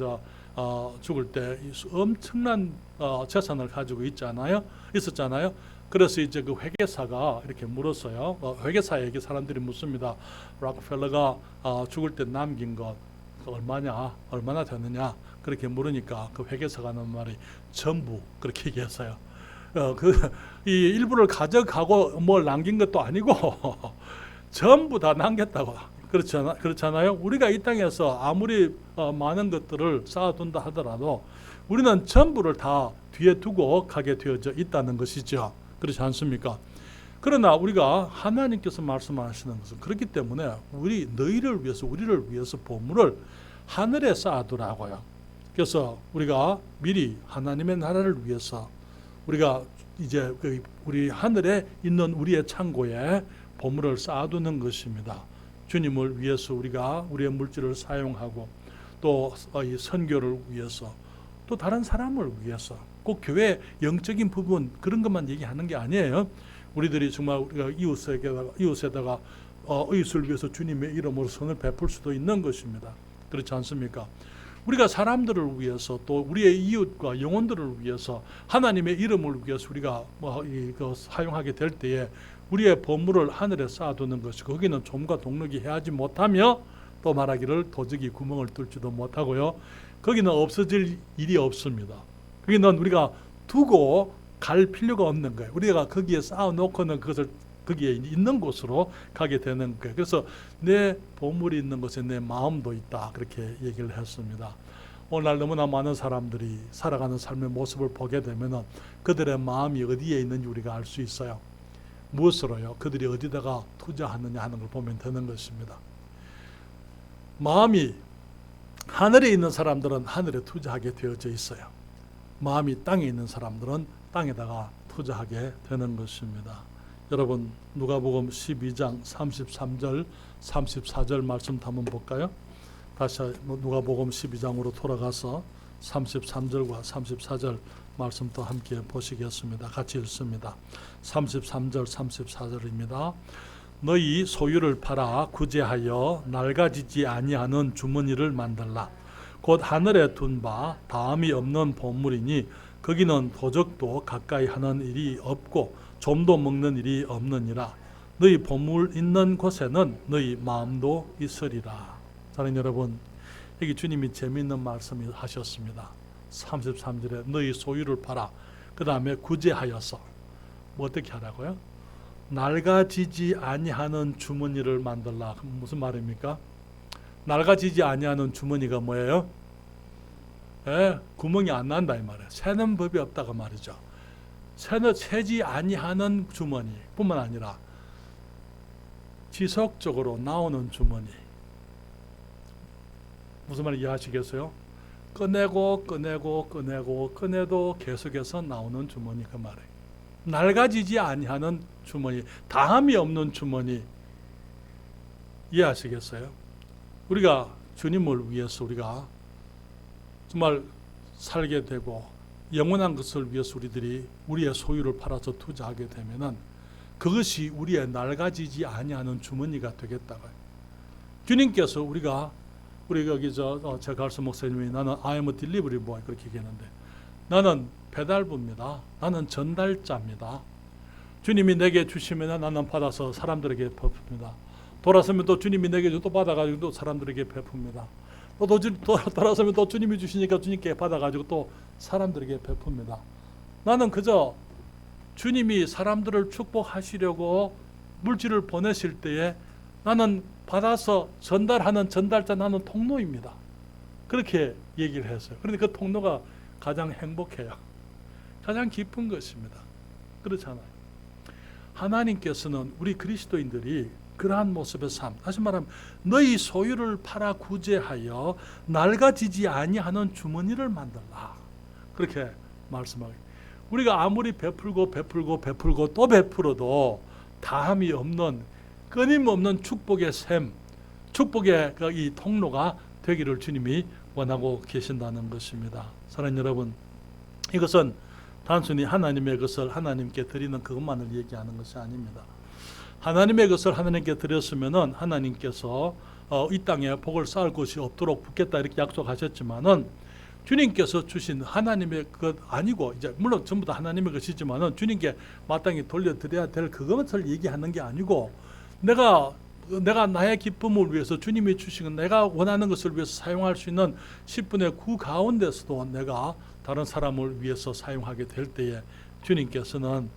[SPEAKER 1] 죽을 때 엄청난 재산을 가지고 있었잖아요. 그래서 이제 그 회계사가 이렇게 물었어요. 회계사에게 사람들이 묻습니다. 록펠러가 죽을 때 남긴 것, 얼마나 되느냐 그렇게 물으니까 그 회계사가 하는 말이 전부 그렇게 얘기했어요. 이 일부를 가져가고 뭘 남긴 것도 아니고 전부 다 남겼다고. 그렇잖아요. 우리가 이 땅에서 아무리 많은 것들을 쌓아둔다 하더라도 우리는 전부를 다 뒤에 두고 가게 되어져 있다는 것이죠. 그렇지 않습니까? 그러나 우리가 하나님께서 말씀하시는 것은 그렇기 때문에 우리를 위해서 보물을 하늘에 쌓아두라고요. 그래서 우리가 미리 하나님의 나라를 위해서 우리가 이제 우리 하늘에 있는 우리의 창고에 보물을 쌓아두는 것입니다. 주님을 위해서 우리가 우리의 물질을 사용하고 또 이 선교를 위해서 또 다른 사람을 위해서 꼭 교회 영적인 부분 그런 것만 얘기하는 게 아니에요. 우리들이 정말 우리가 이웃에다가 이웃을 위해서 주님의 이름으로 선을 베풀 수도 있는 것입니다. 그렇지 않습니까? 우리가 사람들을 위해서 또 우리의 이웃과 영혼들을 위해서 하나님의 이름을 위해서 우리가 사용하게 될 때에 우리의 보물을 하늘에 쌓아두는 것이 거기는 좀과 동력이 해하지 못하며 또 말하기를 도적이 구멍을 뚫지도 못하고요. 거기는 없어질 일이 없습니다. 거기는 우리가 두고 갈 필요가 없는 거예요. 우리가 거기에 쌓아놓고는 그것을 거기에 있는 곳으로 가게 되는 거예요. 그래서 내 보물이 있는 곳에 내 마음도 있다 그렇게 얘기를 했습니다. 오늘날 너무나 많은 사람들이 살아가는 삶의 모습을 보게 되면 그들의 마음이 어디에 있는지 우리가 알 수 있어요. 무엇으로요? 그들이 어디다가 투자하느냐 하는 걸 보면 되는 것입니다. 마음이 하늘에 있는 사람들은 하늘에 투자하게 되어져 있어요. 마음이 땅에 있는 사람들은 땅에다가 투자하게 되는 것입니다. 여러분 누가복음 12장 33절 34절 말씀 한번 볼까요? 다시 누가복음 12장으로 돌아가서 33절과 34절 말씀 또 함께 보시겠습니다. 같이 읽습니다. 33절 34절입니다. 너희 소유를 팔아 구제하여 낡아지지 아니하는 주머니를 만들라. 곧 하늘에 둔 바 다함이 없는 보물이니 거기는 도적도 가까이 하는 일이 없고 좀도 먹는 일이 없느니라. 너희 보물 있는 곳에는 너희 마음도 있으리라. 사랑하는 여러분, 여기 주님이 재미있는 말씀을 하셨습니다. 33절에 너희 소유를 팔아 그 다음에 구제하여서 뭐 어떻게 하라고요? 낡아지지 아니하는 주머니를 만들라. 무슨 말입니까? 낡아지지 아니하는 주머니가 뭐예요? 구멍이 안 난다 이 말이에요. 새는 법이 없다가 말이죠. 새지 아니하는 주머니 뿐만 아니라 지속적으로 나오는 주머니. 무슨 말인지 이해하시겠어요? 꺼내도 계속해서 나오는 주머니 그 말이에요. 낡아지지 아니하는 주머니, 다함이 없는 주머니. 이해하시겠어요? 우리가 주님을 위해서 우리가 정말 살게 되고 영원한 것을 위해서 우리들이 우리의 소유를 팔아서 투자하게 되면은 그것이 우리의 낡아지지 아니하는 주머니가 되겠다고요. 주님께서 우리 여기 제 갈수 목사님이 나는 I am a delivery boy 그렇게 얘기했는데 나는 배달부입니다. 나는 전달자입니다. 주님이 내게 주시면 나는 받아서 사람들에게 베풉니다. 돌아서면 또 주님이 내게 또 받아가지고 또 사람들에게 베풉니다. 또 돌아서면 또 주님이 주시니까 주님께 받아가지고 또 사람들에게 베풉니다. 나는 그저 주님이 사람들을 축복하시려고 물질을 보내실 때에 나는 받아서 전달하는 전달자, 나는 통로입니다. 그렇게 얘기를 했어요. 그런데 그 통로가 가장 행복해요. 가장 기쁜 것입니다. 그렇잖아요. 하나님께서는 우리 그리스도인들이 그러한 모습의 삶, 다시 말하면 너희 소유를 팔아 구제하여 낡아지지 아니하는 주머니를 만들라. 그렇게 말씀하고, 우리가 아무리 베풀고 또 베풀어도 다함이 없는 끊임없는 축복의 샘, 축복의 이 통로가 되기를 주님이 원하고 계신다는 것입니다. 사랑하는 여러분, 이것은 단순히 하나님의 것을 하나님께 드리는 그것만을 얘기하는 것이 아닙니다. 하나님의 것을 하나님께 드렸으면은 하나님께서 이 땅에 복을 쌓을 것이 없도록 붓겠다 이렇게 약속하셨지만은 주님께서 주신 하나님의 것 아니고, 이제 물론 전부 다 하나님의 것이지만은 주님께 마땅히 돌려드려야 될 그것을 얘기하는 게 아니고, 내가 내가 나의 기쁨을 위해서 주님이 주신 내가 원하는 것을 위해서 사용할 수 있는 10분의 9 가운데서도 내가 다른 사람을 위해서 사용하게 될 때에 주님께서는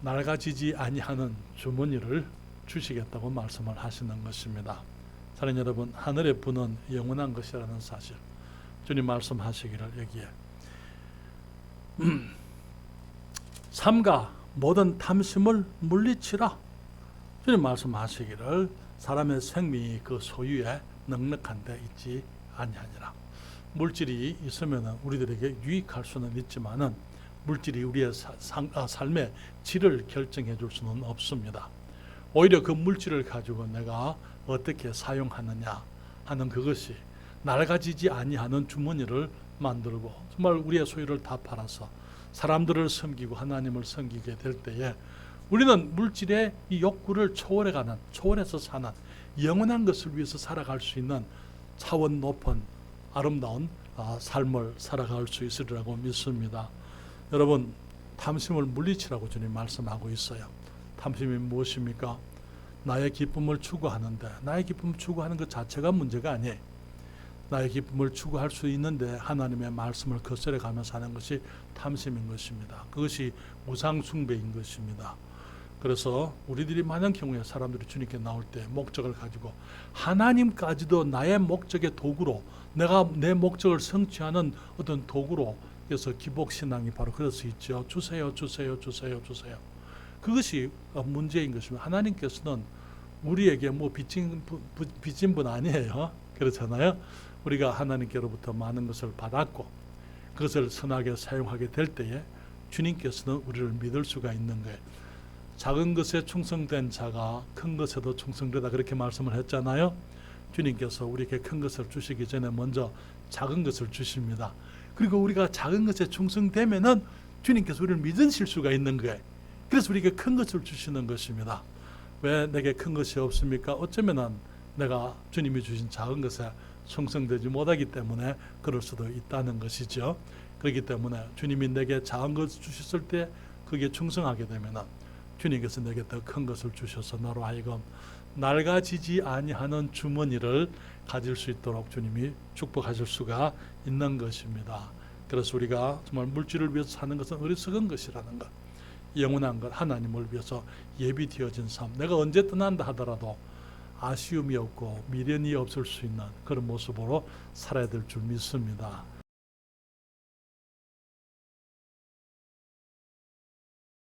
[SPEAKER 1] 낡아지지 아니하는 주머니를 주시겠다고 말씀을 하시는 것입니다. 사랑하는 여러분, 하늘의 분은 영원한 것이라는 사실 주님 말씀하시기를 여기에 삼가 모든 탐심을 물리치라 주님 말씀하시기를 사람의 생명이 그 소유에 넉넉한 데 있지 아니하니라. 물질이 있으면 우리들에게 유익할 수는 있지만은 물질이 우리의 삶의 질을 결정해 줄 수는 없습니다. 오히려 그 물질을 가지고 내가 어떻게 사용하느냐 하는 그것이 낡아지지 아니하는 주머니를 만들고 정말 우리의 소유를 다 팔아서 사람들을 섬기고 하나님을 섬기게 될 때에 우리는 물질의 이 욕구를 초월해서 사는 영원한 것을 위해서 살아갈 수 있는 차원 높은 아름다운 삶을 살아갈 수 있으리라고 믿습니다. 여러분, 탐심을 물리치라고 주님 말씀하고 있어요. 탐심이 무엇입니까? 나의 기쁨을 추구하는데 나의 기쁨을 추구하는 것 자체가 문제가 아니에요. 나의 기쁨을 추구할 수 있는데 하나님의 말씀을 거스려 가면서 하는 것이 탐심인 것입니다. 그것이 우상 숭배인 것입니다. 그래서 우리들이 많은 경우에 사람들이 주님께 나올 때 목적을 가지고 하나님까지도 나의 목적의 도구로 내가 내 목적을 성취하는 어떤 도구로 그래서 기복신앙이 바로 그럴 수 있죠. 주세요 주세요 주세요 주세요. 그것이 문제인 것입니다. 하나님께서는 우리에게 뭐 빚진 분 아니에요. 그렇잖아요. 우리가 하나님께로부터 많은 것을 받았고 그것을 선하게 사용하게 될 때에 주님께서는 우리를 믿을 수가 있는 거예요. 작은 것에 충성된 자가 큰 것에도 충성되다 그렇게 말씀을 했잖아요. 주님께서 우리에게 큰 것을 주시기 전에 먼저 작은 것을 주십니다. 그리고 우리가 작은 것에 충성되면은 주님께서 우리를 믿으실 수가 있는 거예요. 그래서 우리에게 큰 것을 주시는 것입니다. 왜 내게 큰 것이 없습니까? 어쩌면은 내가 주님이 주신 작은 것에 충성되지 못하기 때문에 그럴 수도 있다는 것이죠. 그렇기 때문에 주님이 내게 작은 것을 주셨을 때 그게 충성하게 되면은 주님께서 내게 더 큰 것을 주셔서 나로 하여금 낡아지지 아니하는 주머니를 가질 수 있도록 주님이 축복하실 수가 있는 것입니다. 그래서 우리가 정말 물질을 위해서 사는 것은 어리석은 것이라는 것, 영원한 것, 하나님을 위해서 예비되어진 삶, 내가 언제 떠난다 하더라도 아쉬움이 없고 미련이 없을 수 있는 그런 모습으로 살아야 될 줄 믿습니다.